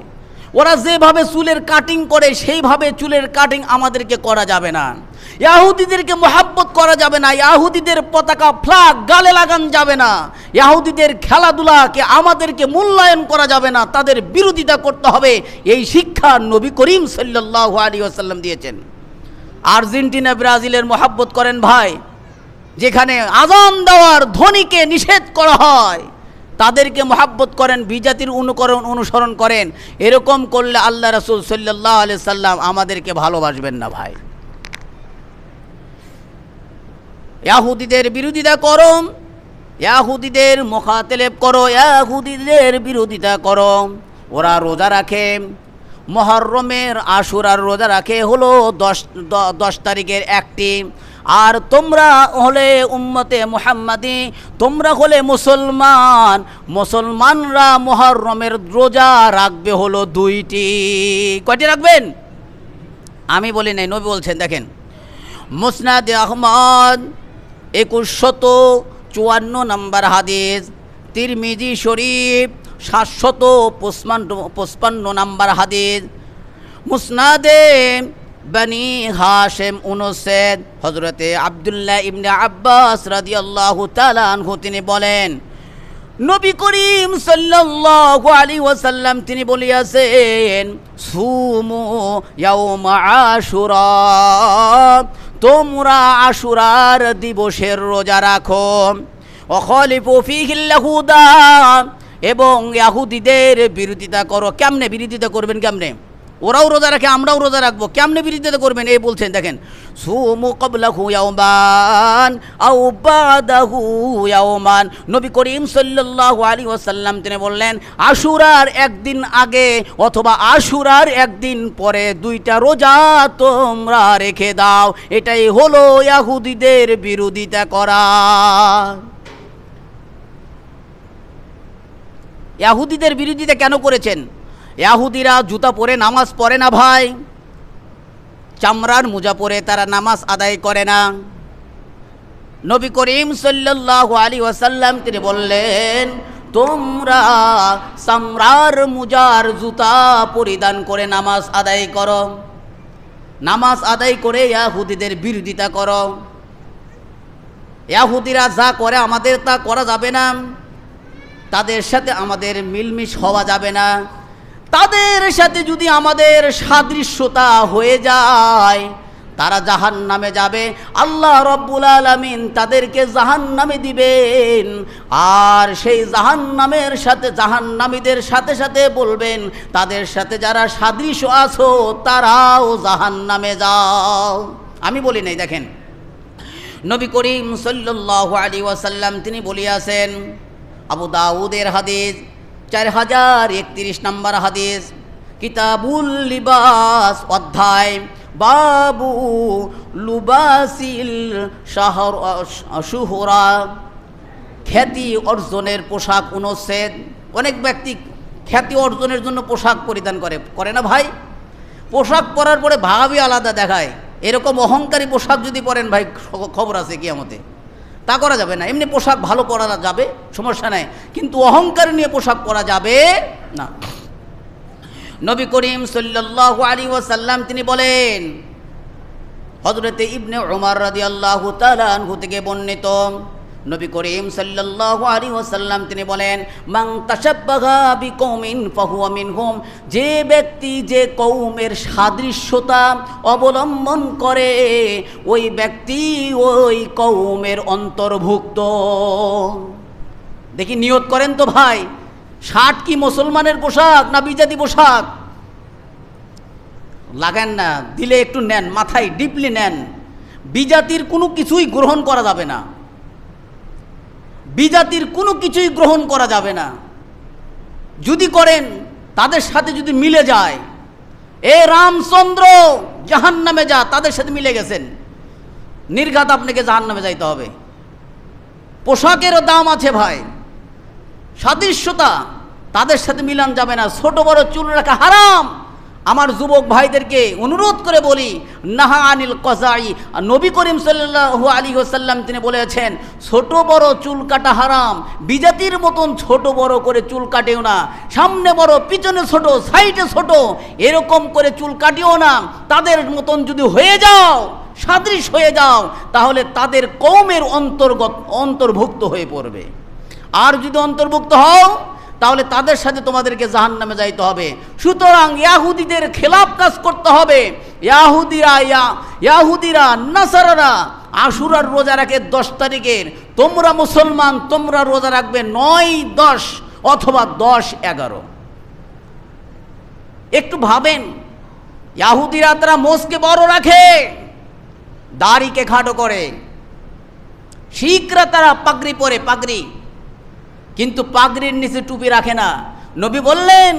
ওরা যেভাবে চুলের কাটিং করে সেইভাবে চুলের কাটিং আমাদেরকে করা যাবে না। ইহুদিদেরকে মহব্বত করা যাবে না, ইহুদিদের পতাকা ফ্ল্যাগ গালে লাগান যাবে না, ইহুদিদের খেলাধুলাকে আমাদেরকে মূল্যায়ন করা যাবে না, তাদের বিরোধিতা করতে হবে। এই শিক্ষা নবী করিম সাল্লাল্লাহু আলাইহি ওয়াসাল্লাম দিয়েছেন। আর্জেন্টিনা ব্রাজিলের মহব্বত করেন ভাই, যেখানে আজান দেওয়ার ধ্বনিকে নিষেধ করা হয় তাদেরকে মহব্বত করেন, বিজাতির অনুসরণ করেন। এরকম করলে আল্লাহ রাসূল সাল্লাল্লাহু আলাইহি সাল্লাম আমাদেরকে ভালোবাসবেন না ভাই। ইহুদিদের বিরোধিতা করো, ইহুদিদের মুখাতালাব করো, ইহুদিদের বিরোধিতা করো। ওরা রোজা রাখে, মুহররমের আশুরার রোজা রাখে হলো 10 তারিখের একটি। আর তোমরা হলে উম্মতে মুহাম্মাদি, তোমরা হলে মুসলমানরা মুহররমের রোজা রাখবে হলো 2টি। কয়টি রাখবেন? আমি বলি নাই, নবী বলছেন। দেখেন মুসনাদে আহমদ 2154 নম্বর হাদিস, তিরমিজি শরীফ 755 নম্বর হাদিস, মুসনাদে বনি হাশেম 59, হযরতে আব্দুল্লাহ ইবনে আব্বাস রাদিয়াল্লাহু তাআলা আনহু তিনি বলেন, নবী করিম সাল্লাল্লাহু আলাইহি ওয়াসাল্লাম তিনি বলিয়াছেন, সুমু ইয়াউমা আশুরা, তোমরা আশুরার দিবসের রোজা রাখো। ওয়াখালিফু ফীহিল ইয়াহুদা, এবং ইহুদিদের বিরোধিতা করো। কেমনে বিরোধিতা করবেন? কেমনে? ওরাও রোজা রাখে, আমরাও রোজা রাখবো, কেমনে বিরোধিতা করবেন? এই বলছেন, দেখেন, সুমু ক্বাবলাহু ইয়াওমান আও বাদাহু ইয়াওমান। নবী করিম সাল্লাল্লাহু আলাইহি ওয়াসাল্লাম তিনি বললেন, আশুরার একদিন আগে অথবা আশুরার একদিন পরে 2টা রোজা তোমরা রেখে দাও। এটাই হলো ইহুদিদের বিরোধিতা করা। ইহুদিদের বিরোধিতা কেন করেছেন? ইহুদিরা জুতা পরে নামাজ পড়ে না ভাই। চামড়ার মোজা পরে তারা নামাজ আদায় করে না। নবী করিম সাল্লাল্লাহু আলাইহি ওয়াসাল্লাম তিনি বললেন, তোমরা চামড়ার মোজার জুতা পরিধান করে নামাজ আদায় করো, নামাজ আদায় করে ইহুদিদের বিরোধিতা করো। ইহুদিরা যা করে আমাদের তা করা যাবে না, তাদের সাথে আমাদের মিলমিশ হওয়া যাবে না। তাদের সাথে যদি আমাদের সাদৃশ্যতা হয়ে যায় তারা জাহান্নামে যাবে, আল্লাহ রব্বুল আলামিন তাদেরকে জাহান্নামে দিবেন। আর সেই জাহান্নামের সাথে জাহান্নামীদের সাথে সাথে বলবেন, তাদের সাথে যারা সাদৃশ্য আছো তারাও জাহান্নামে যাও। আমি বলি নাই, দেখেন নবী করিম সাল্লাল্লাহু আলাইহি ওয়াসাল্লাম তিনি বলিয়াছেন, আবু দাউদের হাদিস 4031 নম্বর হাদিস, কিতাবুল লিবাস অধ্যায়, বাবু লুবাসিল শুহরা, খ্যাতি অর্জনের পোশাক অনুচ্ছেদ। অনেক ব্যক্তি খ্যাতি অর্জনের জন্য পোশাক পরিধান করে না ভাই? পোশাক পরার পরে ভাবই আলাদা দেখায়। এরকম অহংকারী পোশাক যদি পরেন ভাই, খবর আছে কিয়ামতে। তা করা যাবে না। এমনি পোশাক ভালো পরা যাবে, সমস্যা নাই, কিন্তু অহংকার নিয়ে পোশাক পরা যাবে না। নবী করিম সাল্লাল্লাহু আলাইহি ওয়াসাল্লাম তিনি বলেন, হযরতে ইবনে উমর রাদিয়াল্লাহু তাআলা আনহু থেকে বর্ণিত, নবী করিম সাল্লাল্লাহু আলাইহি ওয়াসাল্লাম তিনি বলেন, মান তাশাব্বাহা বিকৌমিন ফাহুয়া মিনহুম, যে ব্যক্তি যে কওমের সাদৃশ্যতা অবলম্বন করে ওই ব্যক্তি ওই কওমের অন্তর্ভুক্ত। দেখি নিয়ত করেন তো ভাই, শার্ট কি মুসলমানের পোশাক না বিজাতি পোশাক? লাগান না, দিলে একটু নেন, মাথায় ডিপলি নেন। বিজাতির কোনো কিছুই গ্রহণ করা যাবে না, বিজাতির কোনো কিছুই গ্রহণ করা যাবে না। যদি করেন তাদের সাথে যদি মিলে যায়, এ রামচন্দ্র জাহান্নামে যা, তাদের সাথে মিলে গেছেন, নির্ঘাত আপনাকে জাহান্নামে যাইতে হবে। পোশাকেরও দাম আছে ভাই, সাদৃশ্যতা, তাদের সাথে মিলান যাবে না। ছোট বড় চুল রাখা হারাম। আমার যুবক ভাইদেরকে অনুরোধ করে বলি, নাহা আনিল কজাই, নবী করিম সাল্লাল্লাহু আলাইহি ওয়াসাল্লাম তিনি বলেছেন, ছোট বড় চুল কাটা হারাম। বিজাতির মতন ছোট বড় করে চুল কাটেও না, সামনে বড় পিছনে ছোট সাইডে ছোট এরকম করে চুল কাটিও না। তাদের মতন যদি হয়ে যাও, সাদৃশ্য হয়ে যাও, তাহলে তাদের কওমের অন্তর্ভুক্ত হয়ে পড়বে। আর যদি অন্তর্ভুক্ত হও তাহলে তাদের সাথে তোমাদেরকে জাহান্নামে যাইতে হবে। সুতরাং ইহুদিদের খেলাফ কাজ করতে হবে। ইহুদিরা নাসারারা আশুরার রোজা রাখে 10 তারিখের, তোমরা মুসলমান তোমরা রোজা রাখবে 9, 10 অথবা 10, 11। একটু ভাবেন, ইহুদিরা তারা মোজকে বড় রাখে, দাড়িকে খাটো করে, শিখরা তারা পাগড়ি পরে, পাগড়ি, কিন্তু পাগড়ির নিচে টুপি রাখে না। নবী বললেন,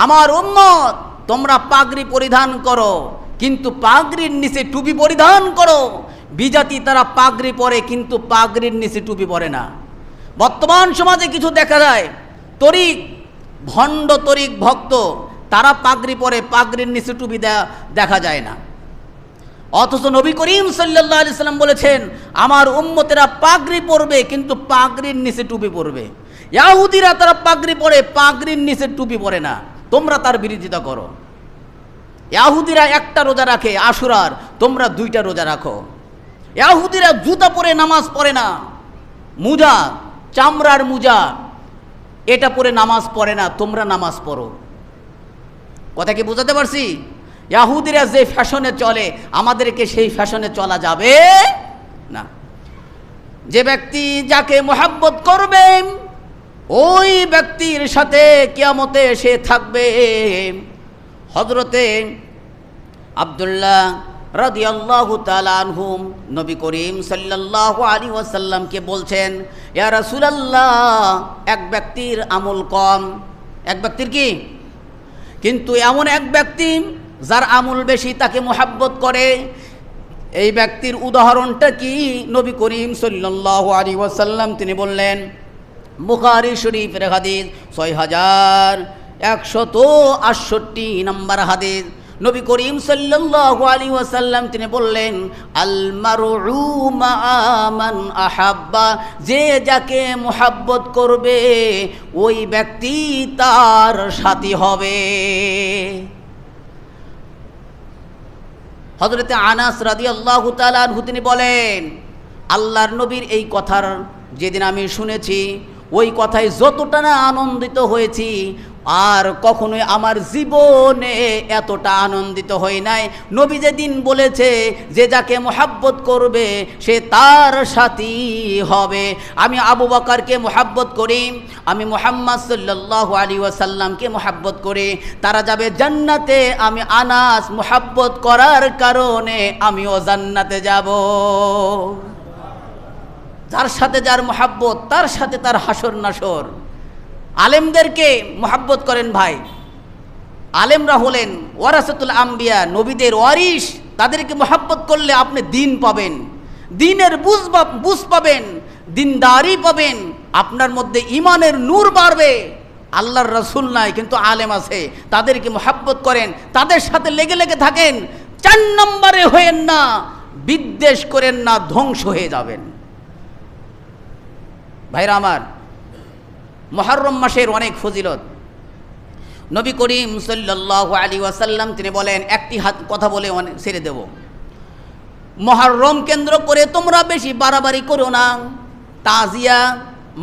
আমার উম্মত তোমরা পাগড়ি পরিধান করো, কিন্তু পাগড়ির নিচে টুপি পরিধান করো। বিজাতি তারা পাগড়ি পরে, কিন্তু পাগড়ির নিচে টুপি পরে না। বর্তমান সমাজে কিছু দেখা যায়, তরিক ভণ্ড তরিক ভক্ত, তারা পাগড়ি পরে, পাগড়ির নিচে টুপি দেখা যায় না। অথচ নবী করিম সাল্লাল্লাহু আলাইহি সাল্লাম বলেছেন, আমার উম্মতেরা পাগড়ি পরবে, কিন্তু পাগড়ির নিচে টুপি পরবে। ইহুদিরা তারা পাগড়ি পরে, পাগড়ির নিচে টুপি পরে না, তোমরা তার বিরোধিতা করো। ইহুদিরা একটা রোজা রাখে আশুরার, তোমরা 2টা রোজা রাখো। ইহুদিরা জুতা পরে নামাজ পড়ে না, মুজা, চামড়ার মুজা, এটা পরে নামাজ পড়ে না, তোমরা নামাজ পড়ো। কথা কি বোঝাতে পারছি? ইহুদিরা যে ফ্যাশনে চলে, আমাদেরকে সেই ফ্যাশনে চলা যাবে না। যে ব্যক্তি যাকে মুহাব্বত করবে ওই ব্যক্তির সাথে কিয়ামতে সে থাকবে। হযরতে আব্দুল্লাহ রাদিয়াল্লাহু তাআলা আনহু নবী করিম সাল্লাল্লাহু আলাইহি ওয়াসাল্লামকে বলছেন, ইয়া রাসূলুল্লাহ, এক ব্যক্তির আমল কম, এক ব্যক্তির কি, কিন্তু এমন এক ব্যক্তি যার আমল বেশি, তাকে মুহাব্বত করে, এই ব্যক্তির উদাহরণটা কি? নবী করিম সাল্লাল্লাহু আলাইহি ওয়াসাল্লাম তিনি বললেন, বুখারী শরীফের হাদিস 6168 নম্বর হাদিস, নবী করিম সাল্লাল্লাহু আলাইহি ওয়াসাল্লাম তিনি বললেন, আল মারউ মা মান আহাব্বা, যে যাকে মুহাব্বত করবে ওই ব্যক্তি তার সাথী হবে। হযরতে আনাস রাদিয়াল্লাহু তাআলা আনহু তিনি বলেন, আল্লাহর নবীর এই কথার যেদিন আমি শুনেছি, ওই কথায় যতটা না আনন্দিত হয়েছি, আর কখনোই আমার জীবনে এতটা আনন্দিত হই নাই। নবী যেদিন বলেছে যে যাকে মুহাব্বত করবে সে তার সাথী হবে। আমি আবু বকরকে মুহাব্বত করি, আমি মুহাম্মদ সাল্লাল্লাহু আলাইহি ওয়াসাল্লামকে মুহাব্বত করি, তারা যাবে জান্নাতে। আমি আনাস মুহাব্বত করার কারণে আমিও জান্নাতে যাব। যার সাথে যার মুহাব্বত, তার সাথে তার হাসর নাসর। আলেমদেরকে মুহাব্বত করেন ভাই। আলেমরা হলেন ওয়ারাসাতুল আম্বিয়া, নবীদের ওয়ারিস। তাদেরকে মুহাব্বত করলে আপনি দিন পাবেন, দিনের বুঝ পাবেন, দিনদারি পাবেন, আপনার মধ্যে ঈমানের নূর বাড়বে। আল্লাহর রাসূল নাই কিন্তু আলেম আছে, তাদেরকে মুহাব্বত করেন, তাদের সাথে লেগে লেগে থাকেন। 4 নম্বরে হয়েন না, বিদ্বেষ করেন না, ধ্বংস হয়ে যাবেন। ভাইরা আমার, মুহররম মাসের অনেক ফজিলত। নবী করিম সাল্লাল্লাহু আলাইহি ওয়াসাল্লাম তিনি বলেন, একটি কথা বলে ছেড়ে দেব, মুহররম কেন্দ্র করে তোমরা বেশি বাড়াবাড়ি করো না। তাজিয়া,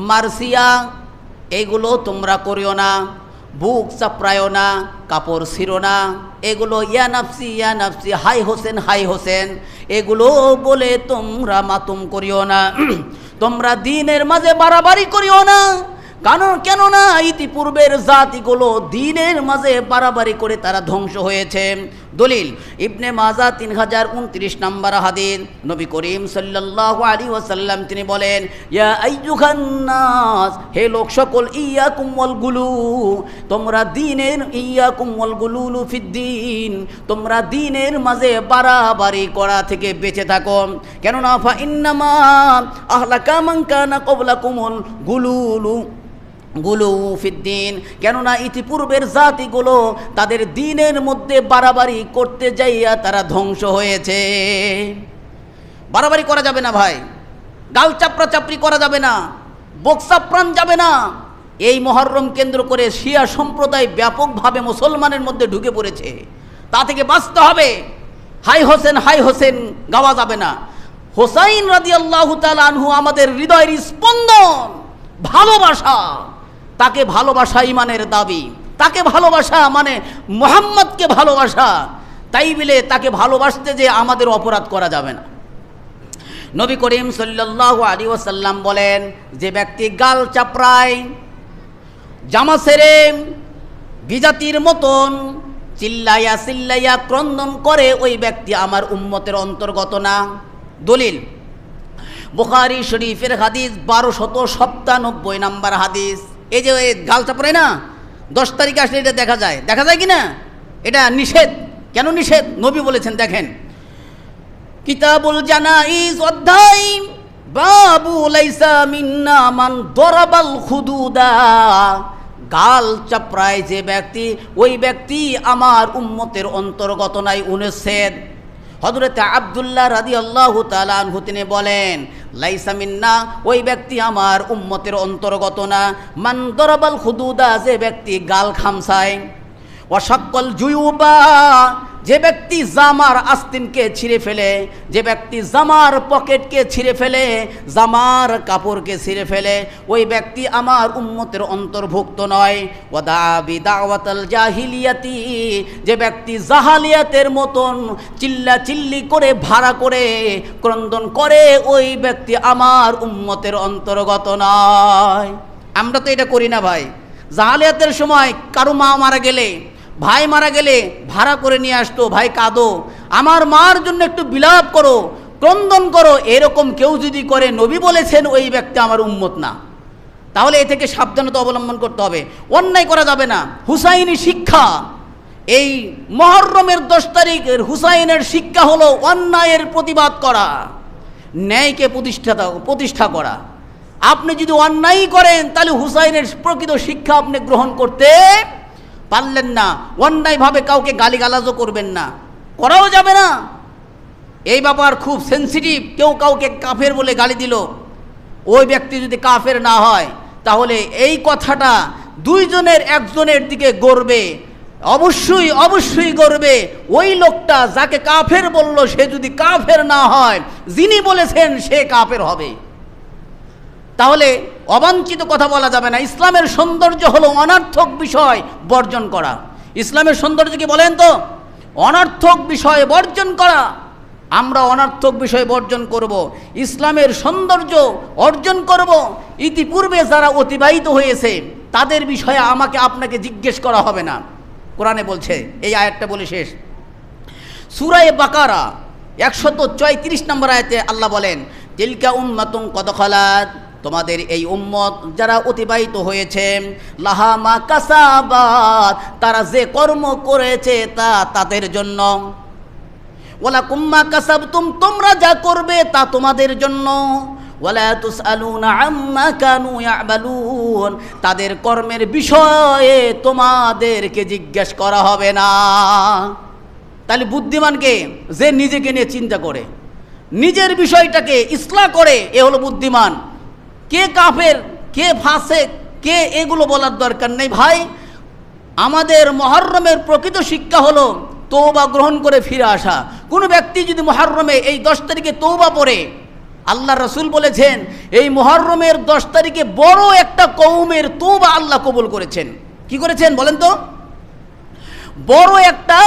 মারসিয়া এগুলো তোমরা করিও না, বুক চাপড়ায়ও না, কাপড় ছিঁড়ো না, এগুলো ইয়া নাফসি, হাই হোসেন হাই হোসেন এগুলো বলে তোমরা মাতুম করিও না। তোমরা দ্বীনের মাঝে বাড়াবাড়ি করিও না, কেননা ইতিপূর্বের জাতিগুলো দ্বীনের মাঝে বাড়াবাড়ি করে তারা ধ্বংস হয়েছে। দলিল ইবনে মাজাহ 3029 নম্বর হাদিস। নবী করিম সাল্লাল্লাহু আলাইহি ওয়াসাল্লাম তিনি বলেন, ইয়া আইয়ুহান নাস, হে লোক সকল, ইয়াকুম ওয়াল গুলু, তোমরা দ্বীনের, ইয়াকুম ওয়াল গুলুলু ফিদ্দীন, তোমরা দ্বীনের মাঝে বাড়াবাড়ি করা থেকে বেঁচে থাকো। কেননা ফা ইন্নামা আহলাকা মান কানা ক্বাবলাকুমুল গুলু ফিদ্দীন, কেননা ইতিপূর্বের জাতিগুলো তাদের দ্বীনের মধ্যে বাড়াবাড়ি করতে যাইয়া তারা ধ্বংস হয়েছে। বাড়াবাড়ি করা যাবে না ভাই, গাল চাপড়াচাপড়ি করা যাবে না, বকচাপ্রাণ যাবে না। এই মুহররম কেন্দ্র করে শিয়া সম্প্রদায় ব্যাপকভাবে মুসলমানের মধ্যে ঢুকে পড়েছে, তা থেকে বাঁচতে হবে। হাই হোসেন গাওয়া যাবে না। হোসাইন রাদিয়াল্লাহু তাআলা আনহু আমাদের হৃদয়ের স্পন্দন, ভালোবাসা, তাকে ভালোবাসা ঈমানের দাবি, তাকে ভালোবাসা মানে মুহাম্মদকে ভালোবাসা। তাই বলে তাকে ভালোবাসতে যে আমাদের অপরাধ করা যাবে না। নবী করিম সাল্লাল্লাহু আলাইহি ওয়াসাল্লাম বলেন, যে ব্যক্তি গাল চাপড়ায়, জামা ছেড়ে বিজাতির মতন চিল্লাইয়া ক্রন্দন করে, ওই ব্যক্তি আমার উম্মতের অন্তর্গত না। দলিল বুখারী শরীফের হাদিস 1297 নম্বর হাদিস। এই যে গাল চাপড়ায় না, 10 তারিখে আসলে এটা দেখা যায় কি না? এটা নিষেধ। কেন নিষেধ? নবী বলেছেন, দেখেন কিতাবুল জানাইজ অধ্যায়, বাবু লাইসা মিন্না মান দরাবাল খুদুদা, গাল চাপড়ায় যে ব্যক্তি, ওই ব্যক্তি আমার উম্মতের অন্তর্গত নাই, অনুচ্ছেদ। হযরতে আব্দুল্লাহ রাদিয়াল্লাহু তাআলা আনহু তিনি বলেন, লাইসা মিন্না, ওই ব্যক্তি আমার উম্মতের অন্তর্গত না। মান দরাবাল খুদুদা, যে ব্যক্তি গাল খামসায়। ওয়াশাক্কাল জুয়ুবা, যে ব্যক্তি জামার আস্তিনকে ছিঁড়ে ফেলে, যে ব্যক্তি জামার পকেটকে ছিঁড়ে ফেলে, জামার কাপড়কে ছিঁড়ে ফেলে, ওই ব্যক্তি আমার উম্মতের অন্তর্ভুক্ত নয়। ওয়াদা বিদাওয়াতাল জাহিলিয়াতি, যে ব্যক্তি জাহালিয়াতের মতন চিল্লি করে ভাড়া করে ক্রন্দন করে, ওই ব্যক্তি আমার উম্মতের অন্তর্গত নয়। আমরা তো এটা করি না ভাই। জাহালিয়াতের সময় কারো মা মারা গেলে, ভাই মারা গেলে ভাড়া করে নিয়ে আসতো, ভাই কাঁদো, আমার মার জন্য একটু বিলাপ করো, ক্রন্দন করো। এরকম কেউ যদি করে, নবী বলেছেন ওই ব্যক্তি আমার উম্মত না। তাহলে এ থেকে সাবধানতা অবলম্বন করতে হবে, অন্যায় করা যাবে না। হুসাইনি শিক্ষা, এই মুহররমের 10 তারিখের হুসাইনের শিক্ষা হলো অন্যায়ের প্রতিবাদ করা, ন্যায়কে প্রতিষ্ঠা করা। আপনি যদি অন্যায় করেন, তাহলে হুসাইনের প্রকৃত শিক্ষা আপনি গ্রহণ করতে পারলেন না, অন্যায়ভাবে কাউকে গালিগালাজও করবেন না, করাও যাবে না। এই ব্যাপার খুব সেন্সিটিভ। কেউ কাউকে কাফের বলে গালি দিল, ওই ব্যক্তি যদি কাফের না হয় তাহলে এই কথাটা দুইজনের একজনের দিকে গড়বে, অবশ্যই অবশ্যই গড়বে। ওই লোকটা যাকে কাফের বলল সে যদি কাফের না হয়, যিনি বলেছেন সে কাফের হবে। তাহলে অবাঞ্ছিত কথা বলা যাবে না। ইসলামের সৌন্দর্য হলো অনর্থক বিষয় বর্জন করা। ইসলামের সৌন্দর্য কি বলেন তো? অনর্থক বিষয় বর্জন করা। আমরা অনর্থক বিষয় বর্জন করব, ইসলামের সৌন্দর্য অর্জন করব। ইতিপূর্বে যারা অতিবাহিত হয়েছে তাদের বিষয়ে আমাকে আপনাকে জিজ্ঞেস করা হবে না। কোরআনে বলছে, এই আয়াতটা বলে শেষ, সূরা বাকারা 134 নম্বর আয়াতে আল্লাহ বলেন, তিলকা উম্মাতুন কদ খালাত, তোমাদের এই উম্মত যারা অতিবাহিত হয়েছে, লাহা মা কাসাবাত, তারা যে কর্ম করেছে তা তাদের জন্য, ওয়ালা কুম্মা কাসাবতুম, তোমরা যা করবে তা তোমাদের জন্য, ওয়ালা তুসআলুনা আম্মা কানু ইয়ামালুন, তাদের কর্মের বিষয়ে তোমাদেরকে জিজ্ঞেস করা হবে না। তাহলে বুদ্ধিমানকে যে নিজেকে নিয়ে চিন্তা করে, নিজের বিষয়টাকে ইসলাহ করে, এ হলো বুদ্ধিমান। কে কাফের, কে ফাসেক, কে এগুলো বলার দরকার নেই ভাই। আমাদের মুহররমের প্রকৃত শিক্ষা হলো তওবা গ্রহণ করে ফিরে আসা। কোনো ব্যক্তি যদি মুহররমে এই 10 তারিখে তওবা পড়ে, আল্লাহ রাসূল বলেছেন এই মুহররমের 10 তারিখে বড় একটা কওমের তওবা আল্লাহ কবুল করেছেন। কি করেছেন বলেন তো? বড় একটা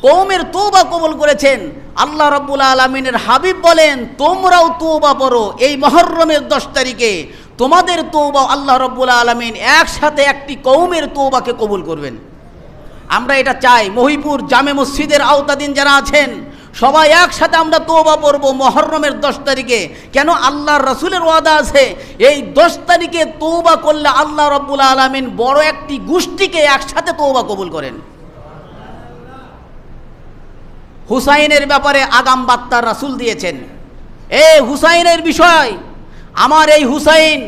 কওমের তওবা কবুল করেছেন। আল্লাহ রাব্বুল আলামিনের হাবিব বলেন, তোমরাও তওবা পড়ো এই মুহররমের 10 তারিখে, তোমাদের তওবা আল্লাহ রাব্বুল আলামিন একসাথে একটি কওমের তওবাকে কবুল করবেন। আমরা এটা চাই। মহিপুর জামে মসজিদের আওতাধীন যারা আছেন সবাই একসাথে আমরা তওবা পড়ব মুহররমের 10 তারিখে। কেন? আল্লাহর রাসূলের ওয়াদা আছে, এই 10 তারিখে তওবা করলে আল্লাহ রাব্বুল আলামিন বড় একটি গোষ্ঠীকে একসাথে তওবা কবুল করেন। হুসাইনের ব্যাপারে আগাম বার্তা রাসূল দিয়েছেন। এই হুসাইনের বিষয়, আমার এই হুসাইন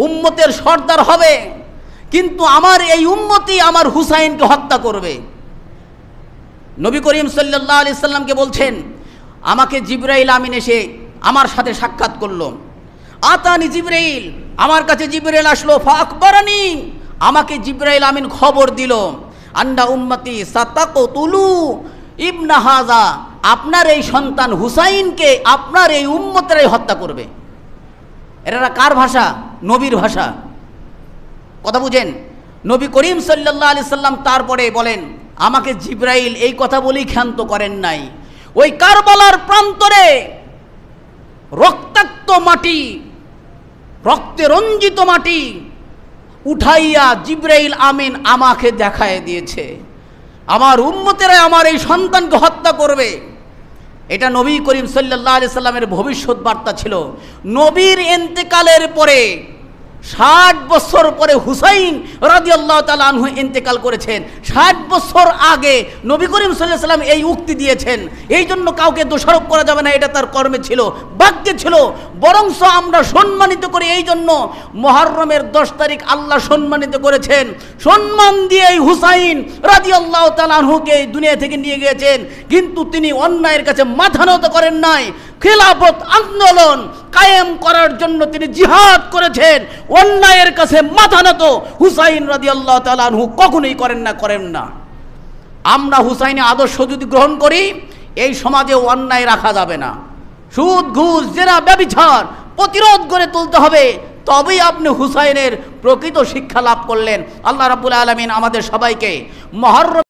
উম্মতের সর্দার হবে, কিন্তু আমার এই উম্মতই আমার হুসাইনকে হত্যা করবে। নবী করিম সাল্লাল্লাহু আলাইহি সাল্লামকে বলছেন, আমাকে জিবরাইল আমিন এসে আমার সাথে সাক্ষাৎ করলো। আতানি জিবরাইল, আমার কাছে জিবরাইল আসলো, ফাকবারানি, আমাকে জিবরাইল আমিন খবর দিল, আন্না উম্মতি সাতাকতুলু ইবনা হাজা, আপনার এই সন্তান হুসাইনকে আপনার এই উম্মতেরাই হত্যা করবে। এরা কার ভাষা? নবীর ভাষা। কথা বুঝেন? নবী করিম সাল্লাল্লাহু আলাইহি সাল্লাম তারপরে বলেন, আমাকে জিবরাইল এই কথা বলেই ক্ষান্ত করেন নাই। ওই কারবালার প্রান্তরে রক্তাক্ত মাটি, রক্তে রঞ্জিত মাটি উঠাইয়া জিবরাইল আমিন আমাকে দেখায় দিয়েছে, আমার উম্মতেরা আমার এই সন্তানকে হত্যা করবে। এটা নবী করিম সাল্লাল্লাহু আলাইহি সাল্লামের ভবিষ্যৎ বার্তা ছিল। নবীর ইন্তেকালের পরে 60 বছর পরে হুসাইন রাদিয়াল্লাহু তাআলা আনহু ইন্তেকাল করেছেন। 60 বছর আগে নবী করিম সাল্লাল্লাহু আলাইহি সাল্লাম এই উক্তি দিয়েছেন। এই জন্য কাউকে দোষারোপ করা যাবে না, এটা তার কর্মে ছিল, ভাগ্যে ছিল। বরংস আমরা সম্মানিত করি এই জন্য মুহররমের 10 তারিখ আল্লাহ সম্মানিত করেছেন। সম্মান দিয়ে এই হুসাইন রাদিয়াল্লাহু তাআলা আনহুকে এই দুনিয়া থেকে নিয়ে গিয়েছেন, কিন্তু তিনি অন্যায়ের কাছে মাথা নত করেন নাই। খিলাফত আন্দোলন কায়েম করার জন্য তিনি জিহাদ করেছেন। অন্যায়ের কাছে মাথা নত হুসাইন রাদিয়াল্লাহু তাআলা আনহু কখনোই করেন না। আমরা হুসাইনের আদর্শ যদি গ্রহণ করি, এই সমাজে অন্যায় রাখা যাবে না। সুদ, ঘুষ, জেনা, ব্যভিচার প্রতিরোধ করে তুলতে হবে, তবেই আপনি হুসাইনের প্রকৃত শিক্ষা লাভ করলেন। আল্লাহ রাব্বুল আলামিন আমাদের সবাইকে মুহররম